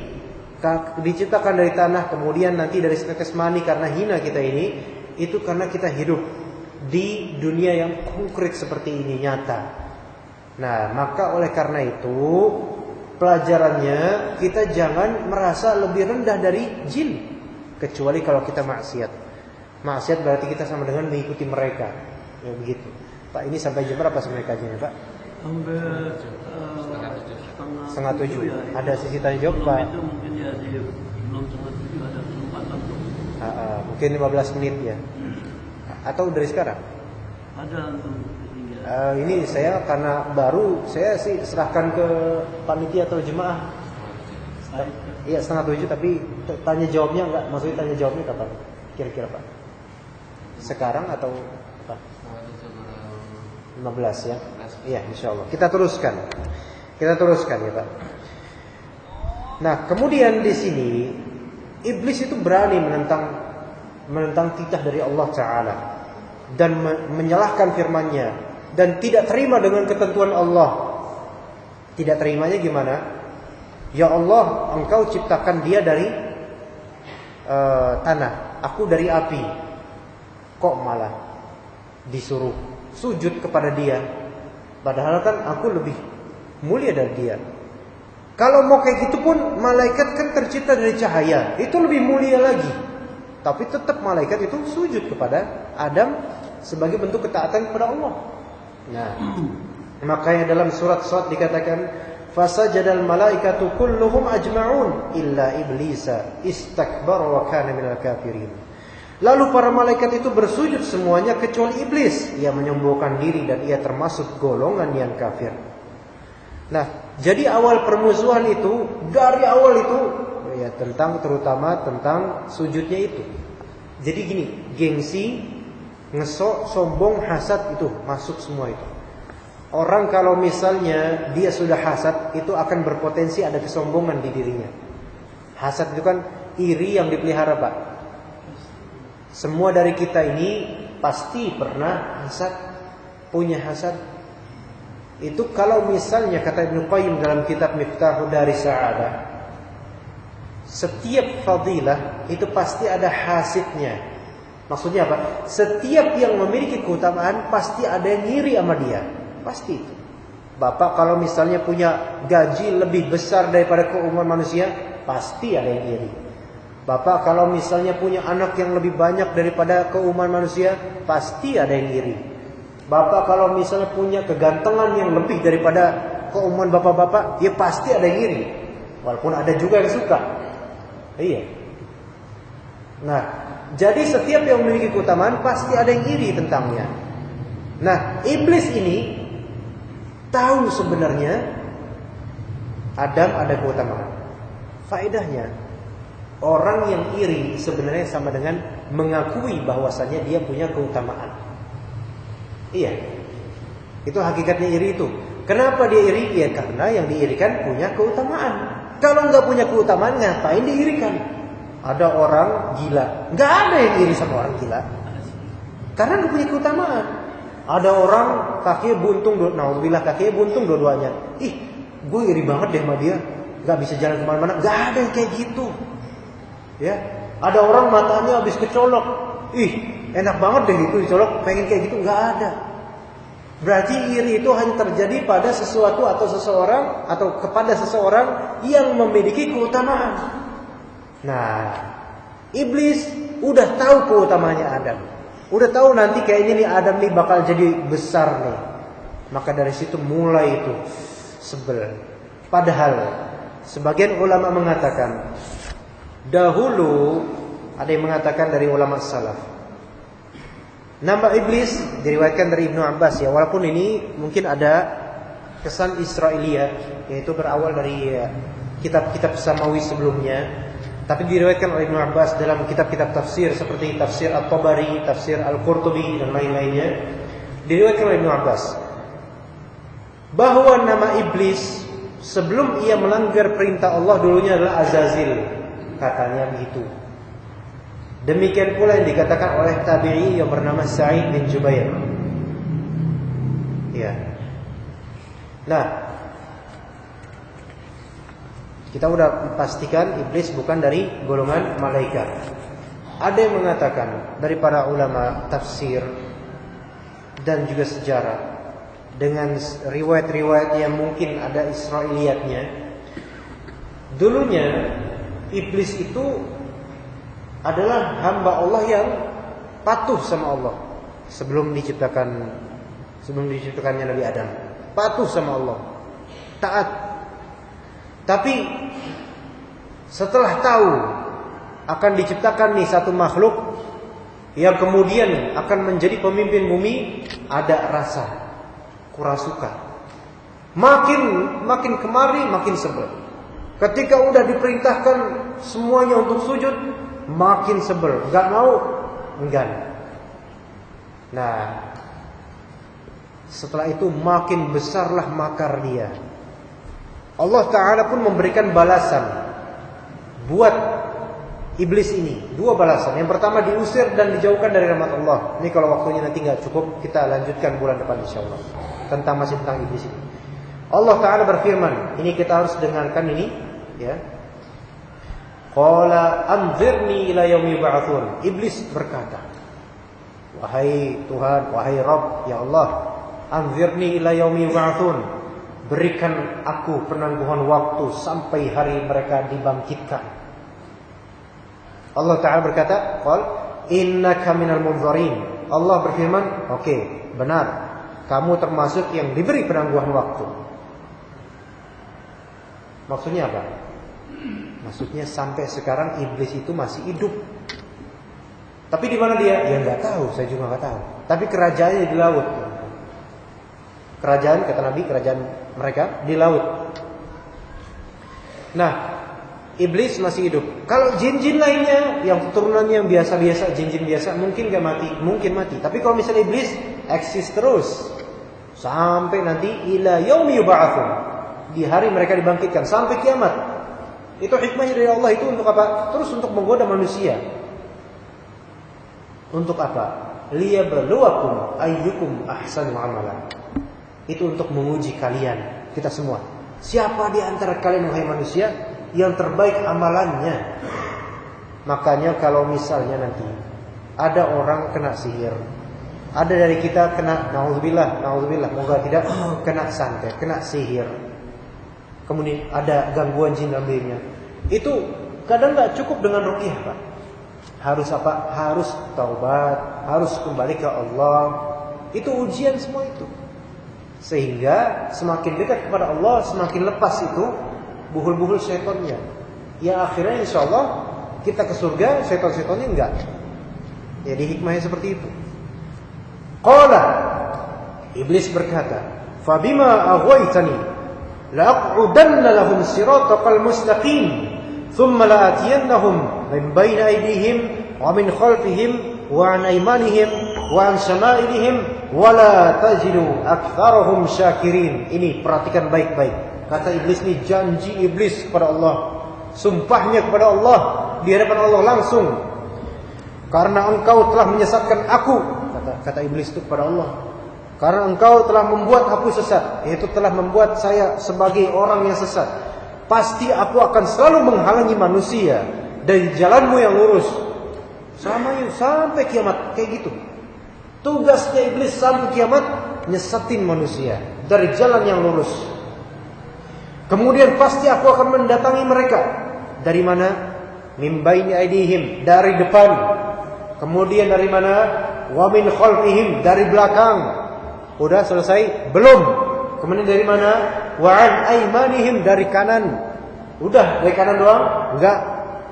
diciptakan dari tanah, kemudian nanti dari setetes mani karena hina kita ini, itu karena kita hidup di dunia yang konkret seperti ini, nyata. Nah, maka oleh karena itu pelajarannya kita jangan merasa lebih rendah dari jin, kecuali kalau kita maksiat. Maksiat berarti kita sama dengan mengikuti mereka. Ya begitu. Pak, ini sampai jam berapa sebenarnya kajiannya, Pak?
Sampai
setengah 7. Ya, ada sisi tanya jawab Pak.
Itu mungkin ya belum setengah 7 ada kesempatan tuh.
Mungkin 15 menit ya. Atau dari sekarang?
Ada untuk
ini saya karena baru saya sih serahkan ke panitia atau jemaah. Iya setengah 7 tapi tanya jawabnya enggak, maksudnya tanya jawabnya kapan? Kira-kira Pak? Sekarang atau apa? 15 ya. Iya, insyaallah. Kita teruskan ya, Pak. Nah, kemudian di sini iblis itu berani menentang titah dari Allah Taala dan menyalahkan firman-Nya dan tidak terima dengan ketentuan Allah. Tidak terimanya gimana? Ya Allah, Engkau ciptakan dia dari tanah, aku dari api. Kok malah disuruh sujud kepada dia? Padahal kan aku lebih mulia dari dia. Kalau mau kayak gitu pun malaikat kan tercipta dari cahaya, itu lebih mulia lagi. Tapi tetap malaikat itu sujud kepada Adam sebagai bentuk ketaatan kepada Allah. Nah, makanya dalam surat Shad dikatakan fasajadal malaikatu kulluhum ajma'un illa iblisa istakbara wa kana minal kafirin. Lalu para malaikat itu bersujud semuanya kecuali iblis. Ia menyombongkan diri dan ia termasuk golongan yang kafir. Nah, jadi awal permusuhan itu dari awal itu ya terutama tentang sujudnya itu. Jadi gini, gengsi, ngesok, sombong, hasad itu masuk semua itu. Orang kalau misalnya dia sudah hasad, itu akan berpotensi ada kesombongan di dirinya. Hasad itu kan iri yang dipelihara, Pak. Semua dari kita ini pasti pernah hasad, punya hasad. Itu kalau misalnya kata Ibnu Qayyim dalam kitab Miftahu Daris Sa'adah, setiap fadilah itu pasti ada hasidnya. Maksudnya apa? Setiap yang memiliki keutamaan pasti ada yang ngiri sama dia. Pasti itu. Bapak kalau misalnya punya gaji lebih besar daripada keumuman manusia, pasti ada yang ngiri. Bapak kalau misalnya punya anak yang lebih banyak daripada keumuman manusia, pasti ada yang ngiri. Bapak kalau misalnya punya kegantengan yang lebih daripada keumuman bapak-bapak, ya pasti ada yang ngiri. Walaupun ada juga yang suka. Iya. Nah, jadi setiap yang memiliki keutamaan pasti ada yang iri tentangnya. Nah, iblis ini tahu sebenarnya Adam ada keutamaan. Faedahnya, orang yang iri sebenarnya sama dengan mengakui bahwasannya dia punya keutamaan. Iya. Itu hakikatnya iri itu. Kenapa dia iri? Ya karena yang diirikan punya keutamaan. Kalau nggak punya keutamaan, ngapain diirikan? Ada orang gila, nggak ada yang iri sama orang gila, karena nggak punya keutamaan. Ada orang kakinya buntung, naudzubillah kakinya buntung dua-duanya. Ih, gue iri banget deh sama dia, nggak bisa jalan kemana-mana. Nggak ada yang kayak gitu. Ya, ada orang matanya habis kecolok. Ih, enak banget deh itu dicolok, pengen kayak gitu. Nggak ada. Berarti iri itu hanya terjadi pada sesuatu atau seseorang atau kepada seseorang yang memiliki keutamaan. Nah, iblis udah tahu keutamanya Adam. Udah tahu nanti kayaknya nih Adam nih bakal jadi besar nih. Maka dari situ mulai itu sebel. Padahal sebagian ulama mengatakan dahulu, ada yang mengatakan dari ulama salaf, nama iblis diriwayatkan dari Ibnu Abbas ya, walaupun ini mungkin ada kesan Israiliyah, yaitu berawal dari kitab-kitab Samawi sebelumnya. Tapi diriwayatkan oleh Ibnu Abbas dalam kitab-kitab tafsir seperti tafsir At-Tabari, tafsir Al-Qurtubi dan lain-lainnya. Diriwayatkan oleh Ibnu Abbas bahwa nama iblis sebelum ia melanggar perintah Allah dulunya adalah Azazil, katanya begitu. Demikian pula yang dikatakan oleh tabi'i yang bernama Sa'id bin Jubair. Ya. Nah, kita udah pastikan iblis bukan dari golongan malaikat. Ada yang mengatakan dari para ulama tafsir dan juga sejarah dengan riwayat-riwayat yang mungkin ada Israiliyatnya. Dulunya iblis itu adalah hamba Allah yang patuh sama Allah sebelum diciptakannya Nabi Adam. Patuh sama Allah, taat. Tapi setelah tahu akan diciptakan nih satu makhluk yang kemudian akan menjadi pemimpin bumi, ada rasa kurang suka. Makin kemari makin sebel. Ketika udah diperintahkan semuanya untuk sujud, makin sebel, enggak mau, enggan. Nah, setelah itu makin besarlah makar dia. Allah Ta'ala pun memberikan balasan buat iblis ini. Dua balasan. Yang pertama diusir dan dijauhkan dari rahmat Allah. Ini kalau waktunya nanti gak cukup, kita lanjutkan bulan depan insyaAllah. Masih tentang iblis ini. Allah Ta'ala berfirman, ini kita harus dengarkan ini ya. Qala anzirni ila yaumi yub'atsun. Iblis berkata, wahai Tuhan, wahai Rabb, ya Allah, anzirni ila yaumi yub'atsun. Berikan aku penangguhan waktu sampai hari mereka dibangkitkan. Allah Ta'ala berkata, qal innaka minal munzarin. Allah berfirman, oke, benar, kamu termasuk yang diberi penangguhan waktu. Maksudnya apa? Maksudnya sampai sekarang iblis itu masih hidup. Tapi di mana dia? Ya nggak tahu, saya juga nggak tahu. Tapi kerajaannya di laut. Kerajaan, kata Nabi, kerajaan mereka di laut. Nah, iblis masih hidup. Kalau jin-jin lainnya yang keturunannya yang biasa-biasa, jin-jin biasa, mungkin gak mati, mungkin mati. Tapi kalau misalnya iblis eksis terus sampai nanti ila yaumi yub'atsun, di hari mereka dibangkitkan sampai kiamat. Itu hikmahnya dari Allah itu untuk apa? Terus untuk menggoda manusia. Untuk apa? Liyabluwakum ayyukum ahsanu amalan. Itu untuk menguji kalian, kita semua. Siapa di antara kalian wahai manusia yang terbaik amalannya? Makanya kalau misalnya nanti ada orang kena sihir. Ada dari kita kena, naudzubillah, moga tidak kena santet, kena sihir. Kemudian ada gangguan jin dalam dirinya. Itu kadang nggak cukup dengan ruqyah, Pak. Harus apa? Harus taubat, harus kembali ke Allah. Itu ujian semua itu. Sehingga semakin dekat kepada Allah, semakin lepas itu buhul-buhul syaitannya. Ya akhirnya insya Allah kita ke surga, syaitan-syaitannya enggak. Jadi hikmahnya seperti itu. Qala, iblis berkata, "Fabima aghwaytani la'aq'udanna lahum siratal mustaqim, thumma la'atiyannahum min bayni aydihim wa min khalfihim wa 'an aymanihim wa 'an shama'ilihim wa la tajidu aktsarahum syakirin." Ini perhatikan baik-baik. Kata iblis ini, janji iblis kepada Allah, sumpahnya kepada Allah di hadapan Allah langsung. Karena engkau telah menyesatkan aku, kata iblis itu kepada Allah. Karena engkau telah membuat aku sesat, yaitu telah membuat saya sebagai orang yang sesat. Pasti aku akan selalu menghalangi manusia dari jalanmu yang lurus sampai kiamat. Kayak gitu. Tugasnya iblis sampai kiamat nyesatin manusia dari jalan yang lurus. Kemudian pasti aku akan mendatangi mereka. Dari mana? Min baini aidihim, dari depan. Kemudian dari mana? Wa min khalfihim, dari belakang. Udah selesai? Belum. Kemudian dari mana? Wa an aymanihim, dari kanan. Udah dari kanan doang? Enggak.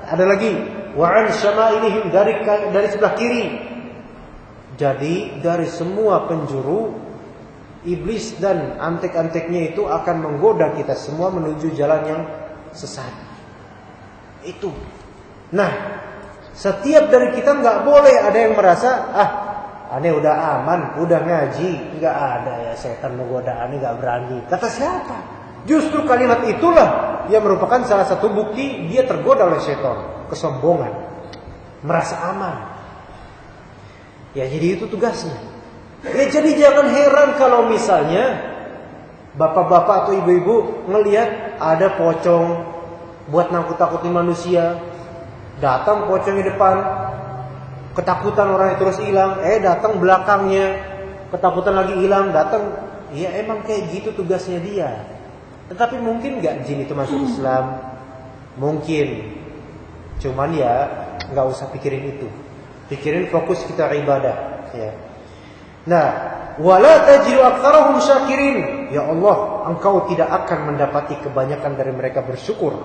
Ada lagi. Wa an syama'ilihim, dari sebelah kiri. Jadi dari semua penjuru, iblis dan antek-anteknya itu akan menggoda kita semua menuju jalan yang sesat. Itu. Nah, setiap dari kita nggak boleh ada yang merasa, aneh udah aman, udah ngaji, nggak ada ya setan menggoda, aneh nggak berani. Kata siapa? Justru kalimat itulah yang merupakan salah satu bukti dia tergoda oleh setan, kesombongan, merasa aman. Ya jadi itu tugasnya. Ya jadi jangan heran kalau misalnya bapak-bapak atau ibu-ibu ngelihat ada pocong buat nakut-nakutin manusia. Datang pocongnya depan, ketakutan orang itu terus hilang. Datang belakangnya, ketakutan lagi hilang. Datang, ya emang kayak gitu tugasnya dia. Tetapi mungkin nggak jin itu masuk Islam? Mungkin. Cuman ya nggak usah pikirin itu. Pikirin fokus kita ibadah. Ya. Nah, wala tajidu aktsarahum syakirin. Ya Allah, engkau tidak akan mendapati kebanyakan dari mereka bersyukur.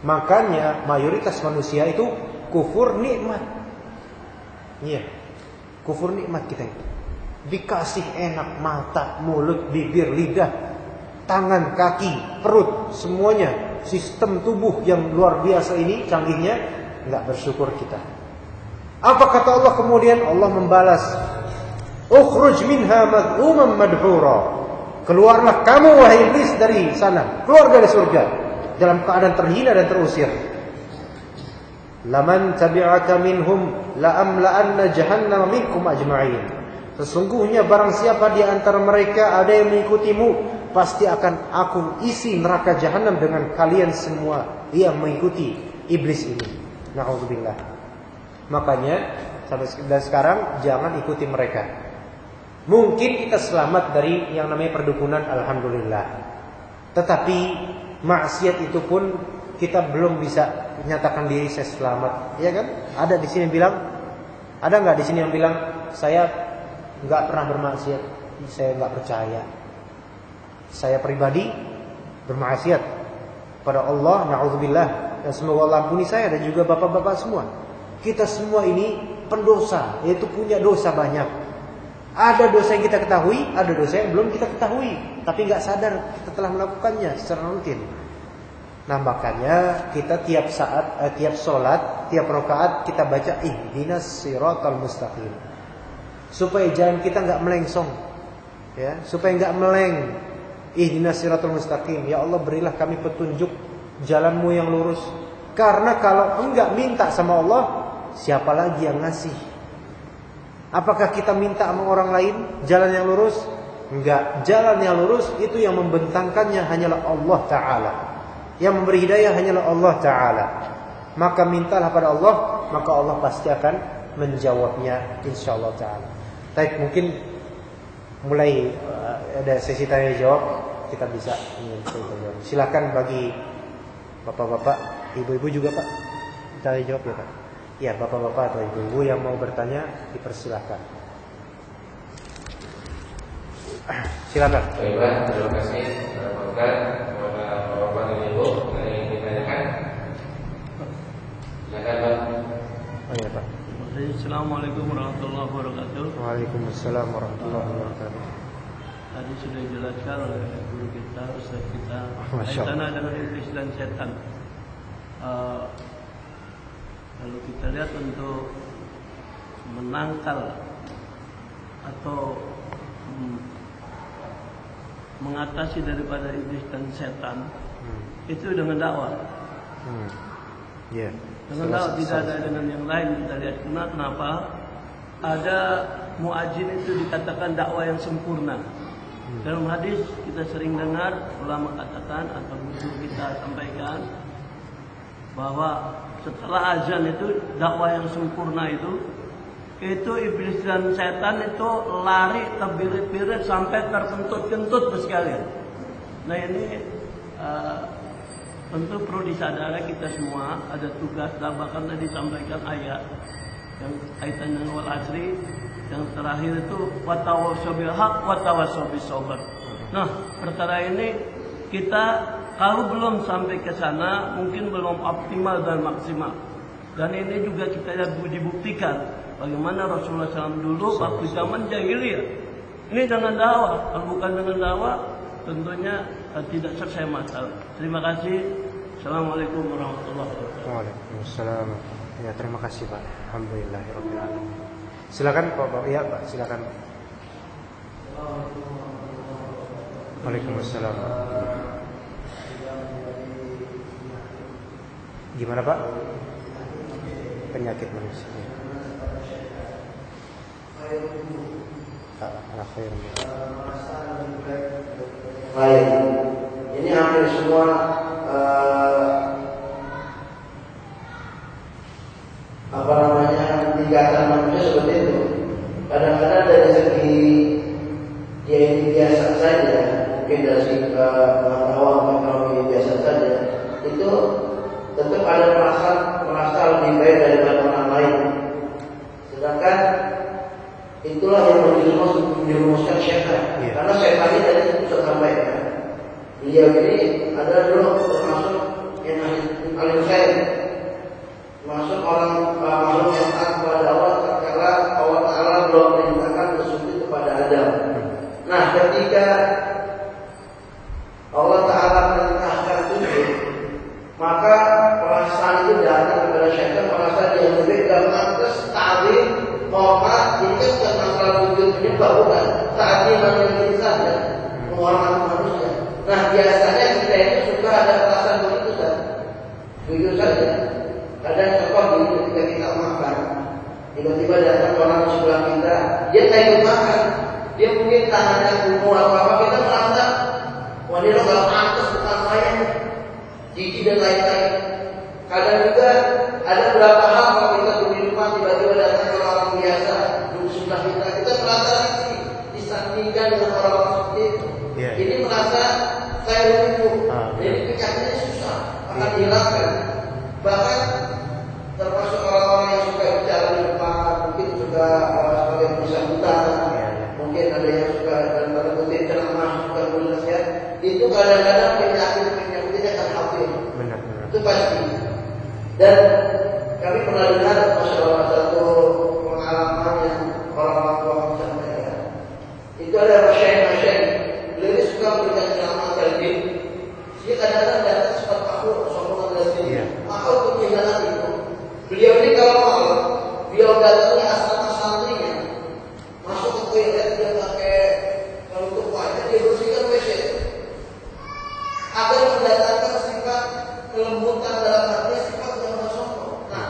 Makanya mayoritas manusia itu kufur nikmat. Iya. Kufur nikmat kita itu. Dikasih enak mata, mulut, bibir, lidah, tangan, kaki, perut, semuanya. Sistem tubuh yang luar biasa ini canggihnya, enggak bersyukur kita. Apa kata Allah kemudian? Allah membalas, "Ukhruj minha madhuman madhura." Keluarlah kamu wahai iblis dari sana, keluar dari surga dalam keadaan terhina dan terusir. "Laman tabi'aka minhum la amla'anna jahannama minkum ajma'in." Sesungguhnya barang siapa di antara mereka ada yang mengikutimu, pasti akan aku isi neraka jahanam dengan kalian semua yang mengikuti iblis ini. Na'udzubillah. Makanya sampai sekarang jangan ikuti mereka. Mungkin kita selamat dari yang namanya perdukunan, alhamdulillah. Tetapi maksiat itu pun kita belum bisa menyatakan diri saya selamat, ya kan? Ada di sini bilang, ada nggak di sini yang bilang saya nggak pernah bermaksiat, saya nggak percaya. Saya pribadi bermaksiat pada Allah, na'udzubillah, dan semoga Allah ampuni saya dan juga bapak-bapak semua. Kita semua ini pendosa, yaitu punya dosa banyak. Ada dosa yang kita ketahui, ada dosa yang belum kita ketahui, tapi nggak sadar kita telah melakukannya secara rutin. Nah makanya kita tiap saat, tiap sholat, tiap rakaat kita baca ihdinas siratal mustaqim, supaya jalan kita nggak melengsong, ya, supaya nggak meleng. Ihdinas siratal mustaqim, ya Allah berilah kami petunjuk jalanmu yang lurus. Karena kalau enggak minta sama Allah, siapa lagi yang ngasih? Apakah kita minta sama orang lain jalan yang lurus? Enggak. Jalan yang lurus itu yang membentangkannya hanyalah Allah Ta'ala. Yang memberi hidayah hanyalah Allah Ta'ala. Maka mintalah pada Allah, maka Allah pasti akan menjawabnya insyaallah taala. Baik, mungkin mulai ada sesi tanya jawab, kita bisa jawab. Silakan bagi bapak-bapak, ibu-ibu juga Pak, tanya jawab ya Pak. Ya, bapak-bapak atau ibu-ibu yang mau bertanya dipersilakan. Silakan.
Baik Pak, terima kasih kepada bapak-bapak dan ibu yang ditanyakan. Silakan Pak.
Oh iya Pak.
Assalamualaikum warahmatullahi wabarakatuh.
Waalaikumsalam warahmatullahi wabarakatuh.
Tadi sudah dijelaskan oleh guru kita, ustaz kita,
Masya Allah.
kaitannya dengan iblis dan setan. Lalu kita lihat untuk menangkal atau mengatasi daripada iblis dan setan itu dengan dakwah.
Ya.
Dengan dakwah, tidak ada dengan yang lain. Kita lihat kenapa ada muajin itu dikatakan dakwah yang sempurna. Dalam hadis kita sering dengar ulama katakan atau guru kita sampaikan bahwa setelah azan itu dakwah yang sempurna itu iblis dan setan itu lari terbirit-birit sampai terkentut-kentut sekalian. Nah ini tentu perlu disadari kita semua ada tugas, dan bahkan tadi disampaikan ayat yang kaitan dengan wal asri, yang terakhir itu watawassaw bil haq watawassaw bis sabr. Nah, perkara ini kita kalau belum sampai ke sana mungkin belum optimal dan maksimal. Dan ini juga kita lihat dibuktikan bagaimana Rasulullah SAW dulu waktu zaman jahiliyah. Ini dengan dakwah, kalau bukan dengan dakwah tentunya tidak selesai masalah. Terima kasih. Assalamualaikum warahmatullahi wabarakatuh.
Waalaikumsalam. Ya, terima kasih Pak. Alhamdulillahirabbil alamin. Silakan Pak. Ya Pak, silakan. Waalaikumsalam. Gimana Pak? Penyakit manusia.
Baik, ini hampir semua tingkatan manusia seperti itu. Kadang-kadang dari segi dia ini biasa saja, mungkin dari segi pengetahuan ekonomi biasa saja, itu tetap ada merasa lebih baik daripada orang lain. Sedangkan itulah yang dirumuskan syaitan. Karena syaitan ini tadi sudah sampaikan, beliau ini adalah dulu termasuk yang paling khair, termasuk orang makhluk yang taat kepada Allah karena Allah Taala belum perintahkan bersujud kepada Adam. Nah, ketika Allah Taala perintahkan sujud, maka perasaan itu datang kepada syaitan, perasaan yang lebih gampang terus ta'zim, hormat. Ini kan bukan masalah sujud menyembah, bukan ta'zim yang saja, menghormati manusia. Nah, biasanya kita itu suka ada perasaan begitu saja, begitu saja. Kadang contoh ketika kita makan, tiba-tiba datang orang di sebelah kita, dia tak ikut makan, dia mungkin tangannya kumur apa-apa, kita merasa, wah dia nggak pantas bukan saya, gigi dan lain-lain. Kadang juga ada beberapa hal kalau kita di rumah tiba-tiba datang orang biasa duduk sebelah kita merasa disandingkan dengan orang seperti itu. Ini merasa saya lumpuh, jadi penyakitnya susah akan dihilangkan. Bahkan termasuk orang-orang yang suka bicara di depan, mungkin juga sebagai bersangkutan, mungkin ada yang suka dalam tanda kutip ceramah, suka bernasihat, itu kadang-kadang penyakitnya akan hafif. Itu pasti. Dan kami pernah dengar masalah satu pengalaman yang orang-orang tua sampaikan. Itu ada masyayikh, beliau suka memberikan ceramah tadi. Dia kadang-kadang datang sempat takut sombong dan sini. Maka untuk kehilangan itu, beliau ini kalau malam, beliau datangnya asrama santrinya, masuk ke toilet dia pakai kalau untuk wajah dia bersihkan WC, agar mendatangkan sifat kelembutan dalam hatinya, sifat yang sombong. Nah,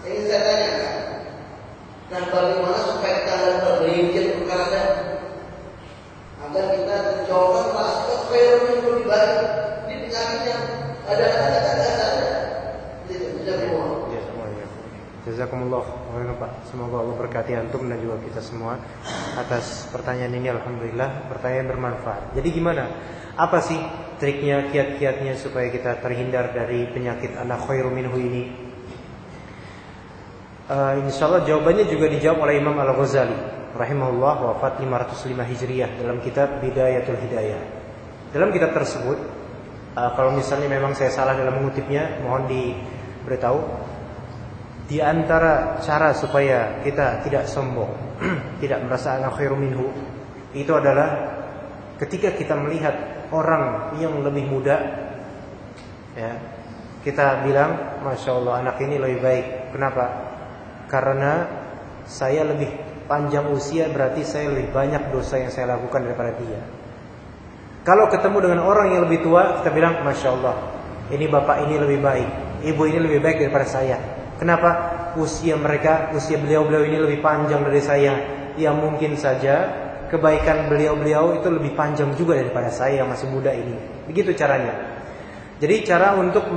ingin saya tanyakan, nah bagaimana supaya kita tergelincir perkara agar kita menjauhkan rasa khairun yang lebih baik. Ini penyakitnya ada.
Jazakumullah khairan Pak. Semoga Allah berkati antum dan juga kita semua atas pertanyaan ini. Alhamdulillah pertanyaan bermanfaat. Jadi gimana? Apa sih triknya, kiat-kiatnya supaya kita terhindar dari penyakit ana khairu minhu ini? Insyaallah jawabannya juga dijawab oleh Imam Al-Ghazali rahimahullah, wafat 505 Hijriah, dalam kitab Bidayatul Hidayah. Dalam kitab tersebut, kalau misalnya memang saya salah dalam mengutipnya, mohon diberitahu. Di antara cara supaya kita tidak sombong, tidak merasa ana khairu minhu, itu adalah ketika kita melihat orang yang lebih muda, ya, kita bilang, Masya Allah anak ini lebih baik. Kenapa? Karena saya lebih panjang usia, berarti saya lebih banyak dosa yang saya lakukan daripada dia. Kalau ketemu dengan orang yang lebih tua, kita bilang, Masya Allah, ini bapak ini lebih baik, ibu ini lebih baik daripada saya. Kenapa? Usia beliau-beliau ini lebih panjang dari saya. Ya mungkin saja kebaikan beliau-beliau itu lebih panjang juga daripada saya yang masih muda ini. Begitu caranya. Jadi cara untuk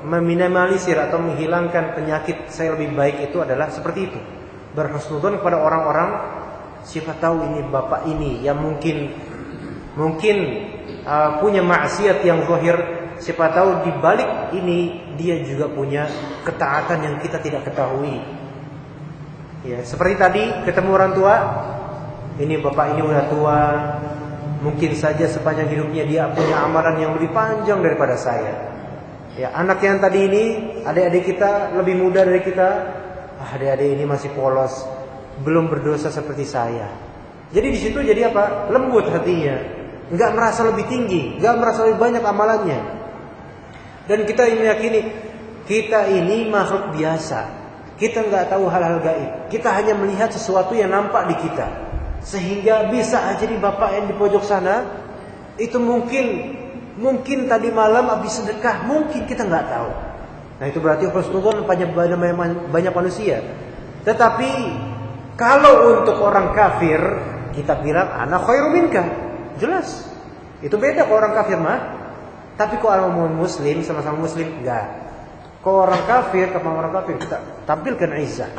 meminimalisir atau menghilangkan penyakit saya lebih baik itu adalah seperti itu. Berhusnudzon kepada orang-orang, siapa tahu ini bapak ini yang mungkin punya maksiat yang zahir. Siapa tahu di balik ini dia juga punya ketaatan yang kita tidak ketahui. Ya, seperti tadi ketemu orang tua, ini bapak ini udah tua, mungkin saja sepanjang hidupnya dia punya amalan yang lebih panjang daripada saya. Ya, anak yang tadi ini, adik-adik kita lebih muda dari kita, adik-adik ini masih polos, belum berdosa seperti saya. Jadi di situ jadi apa? Lembut hatinya, nggak merasa lebih tinggi, nggak merasa lebih banyak amalannya. Dan kita meyakini kita ini makhluk biasa. Kita nggak tahu hal-hal gaib. Kita hanya melihat sesuatu yang nampak di kita. Sehingga bisa aja di bapak yang di pojok sana itu mungkin tadi malam habis sedekah, mungkin kita nggak tahu. Nah itu berarti husnudzon banyak manusia. Tetapi kalau untuk orang kafir kita bilang ana khairu minka, jelas. Itu beda kalau orang kafir mah. Tapi kalau orang muslim sama-sama muslim enggak. Kalau orang kafir kita tampilkan izzah.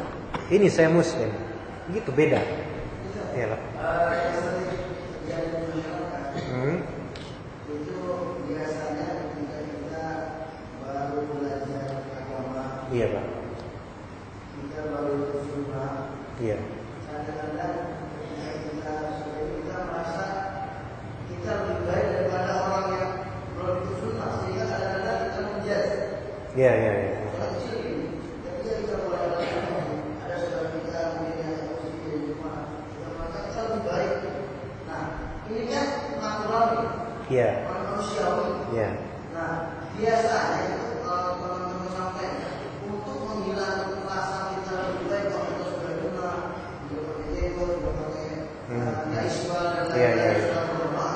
Ini saya muslim. Gitu beda. Iyalah.
Itu biasanya ketika kita baru belajar agama.
Iya, Pak.
Kita baru sunnah.
Iya.
Kadang-kadang ketika kita merasa kita lebih baik daripada orang yang belum itu sunnah, sehingga kadang-kadang kita menjudge.
Iya.
Ketika kita mulai ada saudara kita mungkin yang muslim di rumah, kita merasa kita lebih baik. Nah, ini kan natural nih.
Iya.
Manusiawi.
Iya.
Nah, biasanya itu teman-teman sampaikan untuk menghilangkan perasaan kita lebih baik kalau kita sudah guna, sudah pakai ego, sudah pakai kaiswa dan lain-lain, sudah berdoa,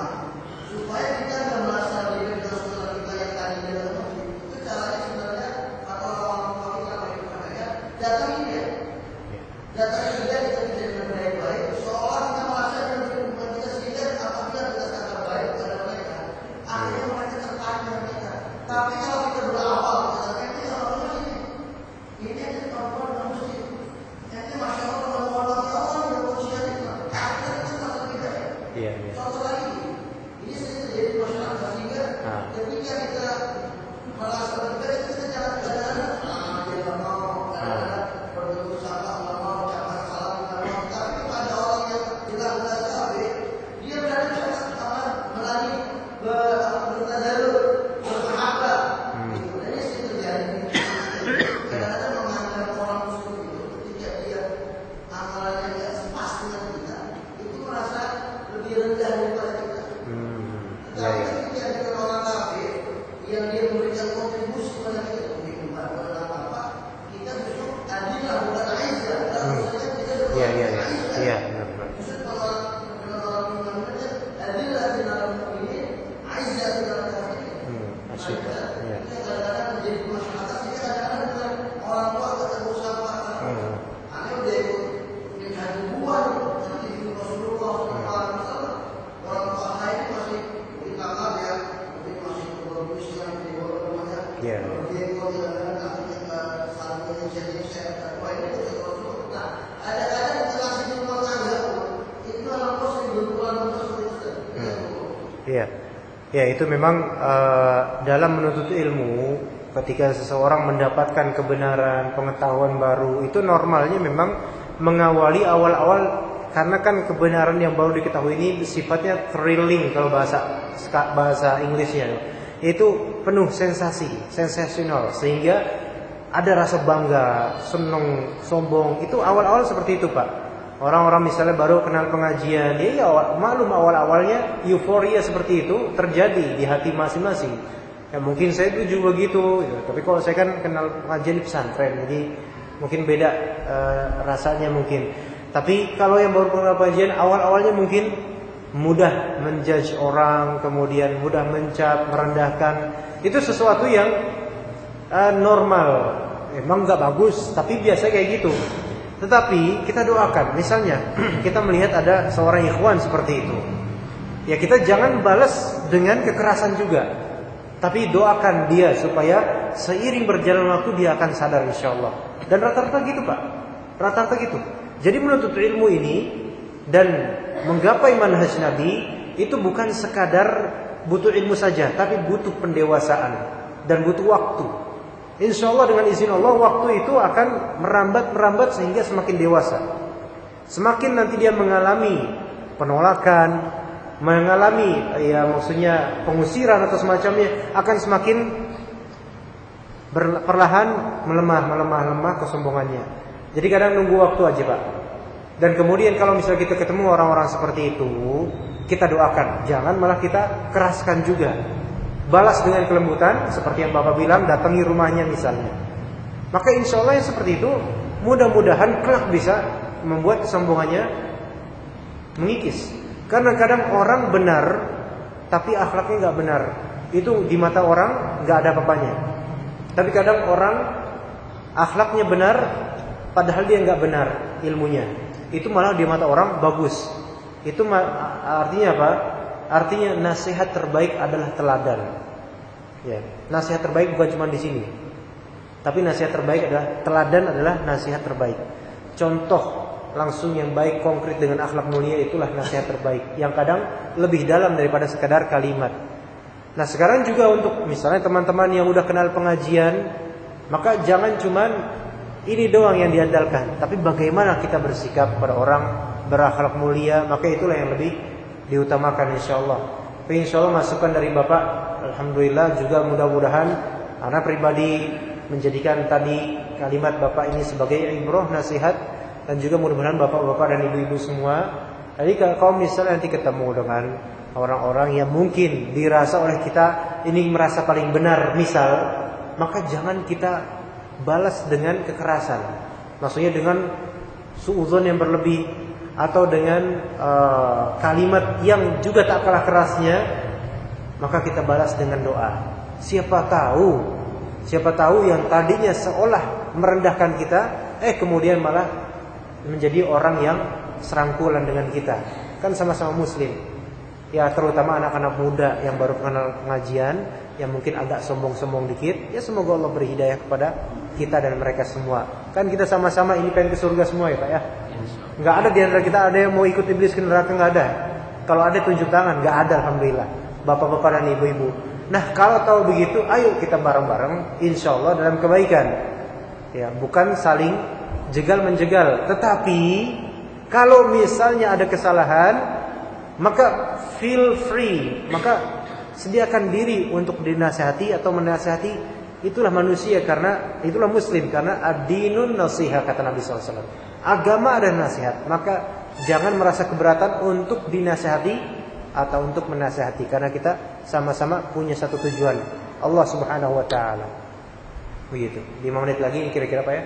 supaya kita tidak merasa diri kita saudara kita yang tadi tidak muslim. Itu caranya sebenarnya atau orang tua kita mereka datangi dia, kita bisa dengan baik-baik, seolah kita merasa dan kita sehingga apabila kita kata baik kepada mereka, akhirnya mereka tertarik dengan kita. Tapi kalau kita berawal, ini orang ini ada perempuan muslim, ini masya Allah orang yang berusia itu, akhirnya kita merasa beda ya.
Iya.
Contoh lagi, ini sering terjadi di masyarakat sehingga ketika kita merasa berbeda, kita jangan kadang-kadang dia nggak mau, kadang-kadang berbentuk salah, nggak mau ucapkan salam, nggak mau. Tapi kepada orang yang bilang belas kafir, dia berani berani bertadarus, bersahabat. Dan ini sering terjadi. Kadang-kadang menganggap orang muslim itu ketika dia amalannya tidak sepas dengan kita, itu merasa lebih rendah daripada kita. Tetapi ketika dengan orang kafir yang dia memberikan kontribusi kepada kita kehidupan pada apa, kita justru adillah bukan aizah. Maksudnya kita
Iya.
justru kalau dengan orang mukmin adillah di dalam ini, aizah di dalam kafir.
Asyik. Iya.
Kita kadang-kadang menjadi masyarakat, kita kadang-kadang dengan orang tua ketemu sama aneh udah ikut nikah duluan, nanti di Rasulullah SAW. Orang tua saya ini masih ditangkap ya, mungkin masih berbisnis yang di bawah rumahnya.
Iya.
Dia ikut kadang-kadang saling menjadi saya. Wah ini
Iya. Ya, itu memang dalam menuntut ilmu, ketika seseorang mendapatkan kebenaran, pengetahuan baru, itu normalnya memang mengawali awal-awal, karena kan kebenaran yang baru diketahui ini sifatnya thrilling kalau bahasa Inggrisnya. Itu penuh sensasi, sensasional, sehingga ada rasa bangga, senang, sombong. Itu awal-awal seperti itu, Pak. Orang-orang misalnya baru kenal pengajian, dia maklum awal-awalnya euforia seperti itu terjadi di hati masing-masing. Ya mungkin saya itu juga begitu, ya. Tapi kalau saya kan kenal pengajian di pesantren, jadi mungkin beda rasanya mungkin. Tapi kalau yang baru kenal pengajian, awal-awalnya mungkin mudah menjudge orang, kemudian mudah mencap, merendahkan. Itu sesuatu yang normal. Emang nggak bagus, tapi biasa kayak gitu. Tetapi kita doakan, misalnya kita melihat ada seorang ikhwan seperti itu, ya kita jangan balas dengan kekerasan juga, tapi doakan dia supaya seiring berjalan waktu dia akan sadar insyaallah. Dan rata-rata gitu, Pak, rata-rata gitu. Jadi menuntut ilmu ini dan menggapai manhaj Nabi itu bukan sekadar butuh ilmu saja, tapi butuh pendewasaan dan butuh waktu. Insya Allah dengan izin Allah waktu itu akan merambat sehingga semakin dewasa. Semakin nanti dia mengalami penolakan, mengalami maksudnya pengusiran atau semacamnya, akan semakin perlahan melemah kesombongannya. Jadi kadang nunggu waktu aja, Pak. Dan kemudian kalau misalnya kita ketemu orang-orang seperti itu, kita doakan, jangan malah kita keraskan juga. Balas dengan kelembutan, seperti yang Bapak bilang, datangi rumahnya misalnya. Maka insya Allah yang seperti itu, mudah-mudahan kelak bisa membuat kesombongannya mengikis. Karena kadang orang benar, tapi akhlaknya nggak benar. Itu di mata orang nggak ada apa-apanya. Tapi kadang orang akhlaknya benar, padahal dia nggak benar ilmunya. Itu malah di mata orang bagus. Itu artinya apa? Artinya nasihat terbaik adalah teladan. Ya, nasihat terbaik bukan cuma di sini. Tapi nasihat terbaik adalah teladan, adalah nasihat terbaik. Contoh langsung yang baik konkret dengan akhlak mulia, itulah nasihat terbaik yang kadang lebih dalam daripada sekadar kalimat. Nah, sekarang juga untuk misalnya teman-teman yang udah kenal pengajian, maka jangan cuman ini doang yang diandalkan, tapi bagaimana kita bersikap pada orang berakhlak mulia, maka itulah yang lebih diutamakan insyaallah. Tapi insyaallah masukan dari Bapak, alhamdulillah, juga mudah-mudahan ana pribadi menjadikan tadi kalimat Bapak ini sebagai ibrah, nasihat, dan juga mudah-mudahan Bapak-bapak dan ibu-ibu semua. Jadi kalau misalnya nanti ketemu dengan orang-orang yang mungkin dirasa oleh kita ini merasa paling benar misal, maka jangan kita balas dengan kekerasan. Maksudnya dengan suudzon yang berlebih, atau dengan kalimat yang juga tak kalah kerasnya, maka kita balas dengan doa. Siapa tahu yang tadinya seolah merendahkan kita, kemudian malah menjadi orang yang serangkulan dengan kita. Kan sama-sama muslim. Ya, terutama anak-anak muda yang baru kenal pengajian, yang mungkin agak sombong-sombong dikit, ya semoga Allah beri hidayah kepada kita dan mereka semua. Kan kita sama-sama ini pengen ke surga semua ya, Pak ya. Nggak ada di antara kita ada yang mau ikut iblis ke neraka, nggak ada. Kalau ada tunjuk tangan, nggak ada, alhamdulillah. Bapak-bapak dan ibu-ibu. Nah, kalau tahu begitu, ayo kita bareng-bareng, insya Allah dalam kebaikan. Ya, bukan saling jegal menjegal. Tetapi kalau misalnya ada kesalahan, maka feel free, maka sediakan diri untuk dinasihati atau menasihati. Itulah manusia, karena itulah muslim, karena ad-dinun nasiha, kata Nabi SAW. Agama ada nasihat, maka jangan merasa keberatan untuk dinasihati atau untuk menasihati, karena kita sama-sama punya satu tujuan, Allah Subhanahu wa taala. Begitu. 5 menit lagi kira-kira Pak ya?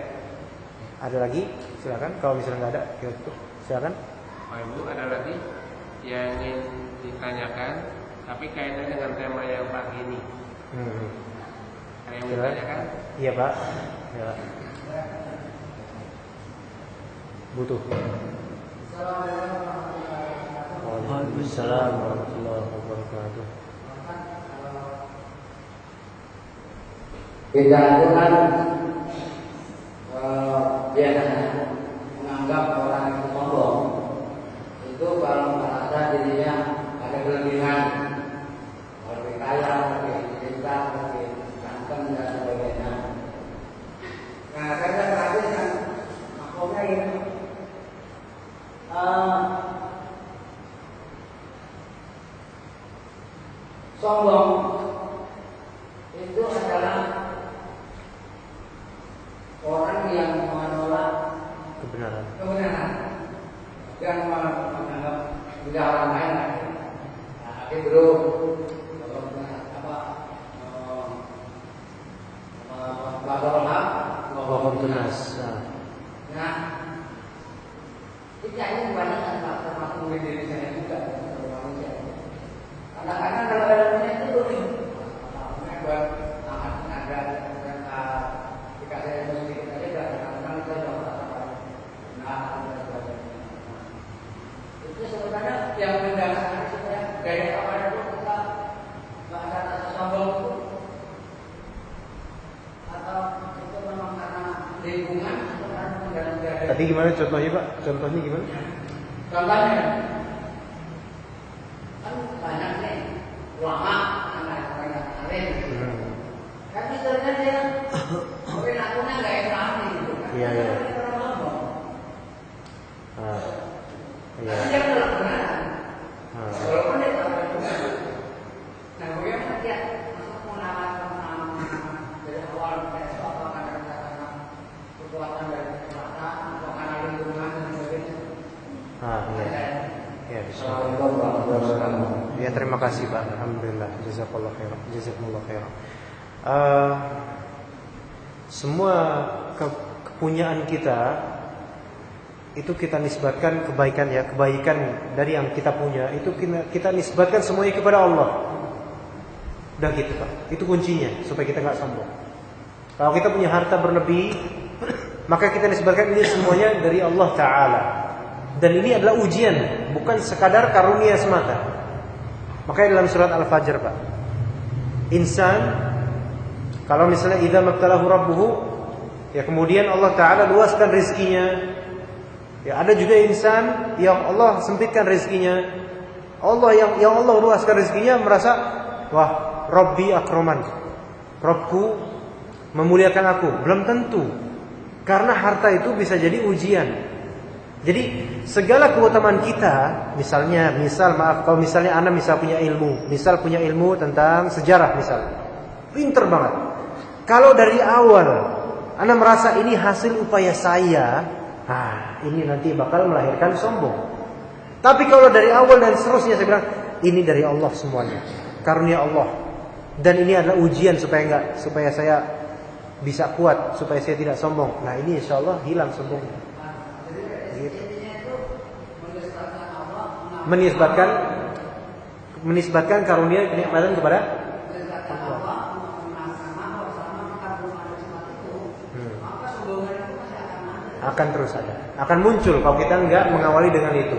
Ada lagi? Silakan. Kalau misalnya nggak ada, silakan.
Pak Ibu, ada lagi yang ingin ditanyakan, tapi kaitannya dengan tema yang pagi ini. Ada yang ditanyakan?
Iya Pak. Ya. Butuh. Waalaikumsalam warahmatullahi wabarakatuh.
Kita itu kan biasanya menganggap orang itu sombong itu kalau merasa dirinya ada kelebihan Sombong itu adalah orang yang menolak
kebenaran
dan menganggap tidak orang lain. Nah, itu dulu
tunas.
Nah, kita ini kebanyakan termasuk diri saya juga. Kadang-kadang kalau dalamnya itu buat ada jika saya muslim saja kadang-kadang saya coba itu sebenarnya yang mendasari supaya gaya apa itu kita nggak ada rasa sombong itu, atau itu memang karena lingkungan atau karena negara-negara.
Tadi gimana contohnya Pak? Contohnya gimana?
Contohnya kan banyak nih ulama anak orang yang alim. Kan misalnya dia perilakunya nggak islami gitu kan.
Iya.
Iya. Dia adalah kebenaran. Walaupun dia tahu itu. Nah, bagaimana dia masuk menawar dari awal kayak apa karena kekuatan dari kekuatan atau karena lingkungan dan sebagainya.
Ya, ya, terima kasih Pak. Alhamdulillah. Jazakallah khairan. Jazakumullah khairan. Semua kepunyaan kita itu kita nisbatkan kebaikan ya, kebaikan dari yang kita punya itu kita nisbatkan semuanya kepada Allah. Udah gitu Pak. Itu kuncinya supaya kita nggak sombong. Kalau kita punya harta berlebih, maka kita nisbatkan ini semuanya dari Allah Ta'ala. Dan ini adalah ujian, bukan sekadar karunia semata. Makanya dalam surat Al-Fajr Pak, insan kalau misalnya idza mabtalahu rabbuhu, ya kemudian Allah Ta'ala luaskan rizkinya. Ya ada juga insan yang Allah sempitkan rizkinya. Allah yang Allah luaskan rizkinya merasa, wah, Rabbi akraman, Rabbku memuliakan aku. Belum tentu, karena harta itu bisa jadi ujian. Jadi segala keutamaan kita, kalau misalnya Anda punya ilmu tentang sejarah pinter banget. Kalau dari awal Anda merasa ini hasil upaya saya, ini nanti bakal melahirkan sombong. Tapi kalau dari awal dan seterusnya saya bilang ini dari Allah semuanya, karunia Allah, dan ini adalah ujian supaya saya bisa kuat, supaya saya tidak sombong. Nah ini insya Allah hilang sombongnya. Menisbatkan karunia kenikmatan kepada Allah. Akan terus ada, akan muncul kalau kita enggak mengawali dengan itu.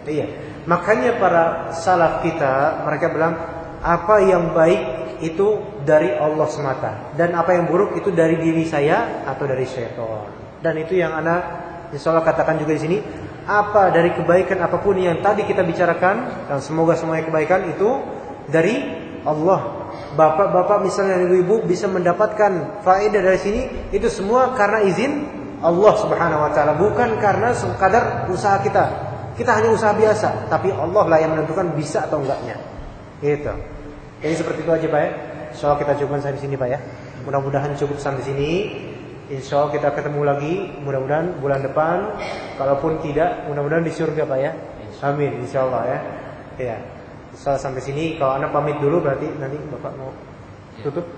Iya. Makanya para salaf kita mereka bilang apa yang baik itu dari Allah semata dan apa yang buruk itu dari diri saya atau dari syaitan. Dan itu yang Anda insyaallah katakan juga di sini. Apa dari kebaikan apapun yang tadi kita bicarakan, dan semoga semuanya kebaikan itu dari Allah. Bapak-bapak misalnya ibu-ibu bisa mendapatkan faedah dari sini, itu semua karena izin Allah Subhanahu wa taala, bukan karena sekadar usaha kita. Kita hanya usaha biasa, tapi Allah lah yang menentukan bisa atau enggaknya. Gitu. Jadi seperti itu aja Pak ya. Insyaallah kita cukupkan sampai sini Pak ya. Mudah-mudahan cukup sampai sini. Insya Allah kita ketemu lagi mudah-mudahan bulan depan. Kalaupun tidak, mudah-mudahan di surga Pak ya. Amin, insya Allah ya. Ya. Sampai sini. Kalau Anda pamit dulu berarti nanti Bapak mau tutup.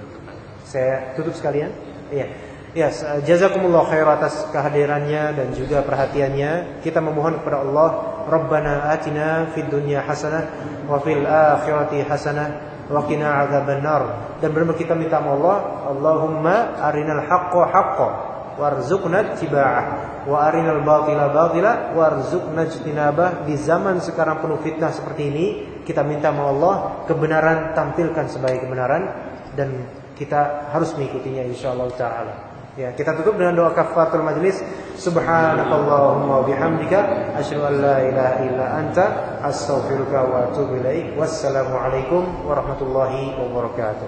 Saya tutup sekalian. Iya. Ya, jazakumullah khair atas kehadirannya dan juga perhatiannya. Kita memohon kepada Allah, Rabbana atina fid dunya hasanah wa fil akhirati hasanah wa qina adzabannar. Dan benar kita minta sama Allah, Allahumma arinal haqqo haqqo warzuqna ittiba'ah wa arinal batila batila warzuqna ijtinabah. Di zaman sekarang penuh fitnah seperti ini, kita minta sama Allah kebenaran tampilkan sebagai kebenaran dan kita harus mengikutinya insyaallah taala. Ya, kita tutup dengan doa kafaratul majlis. Subhanakallahumma wa bihamdika asyhadu an la ilaha illa anta astaghfiruka wa atubu ilaik. Wassalamu alaikum warahmatullahi wabarakatuh.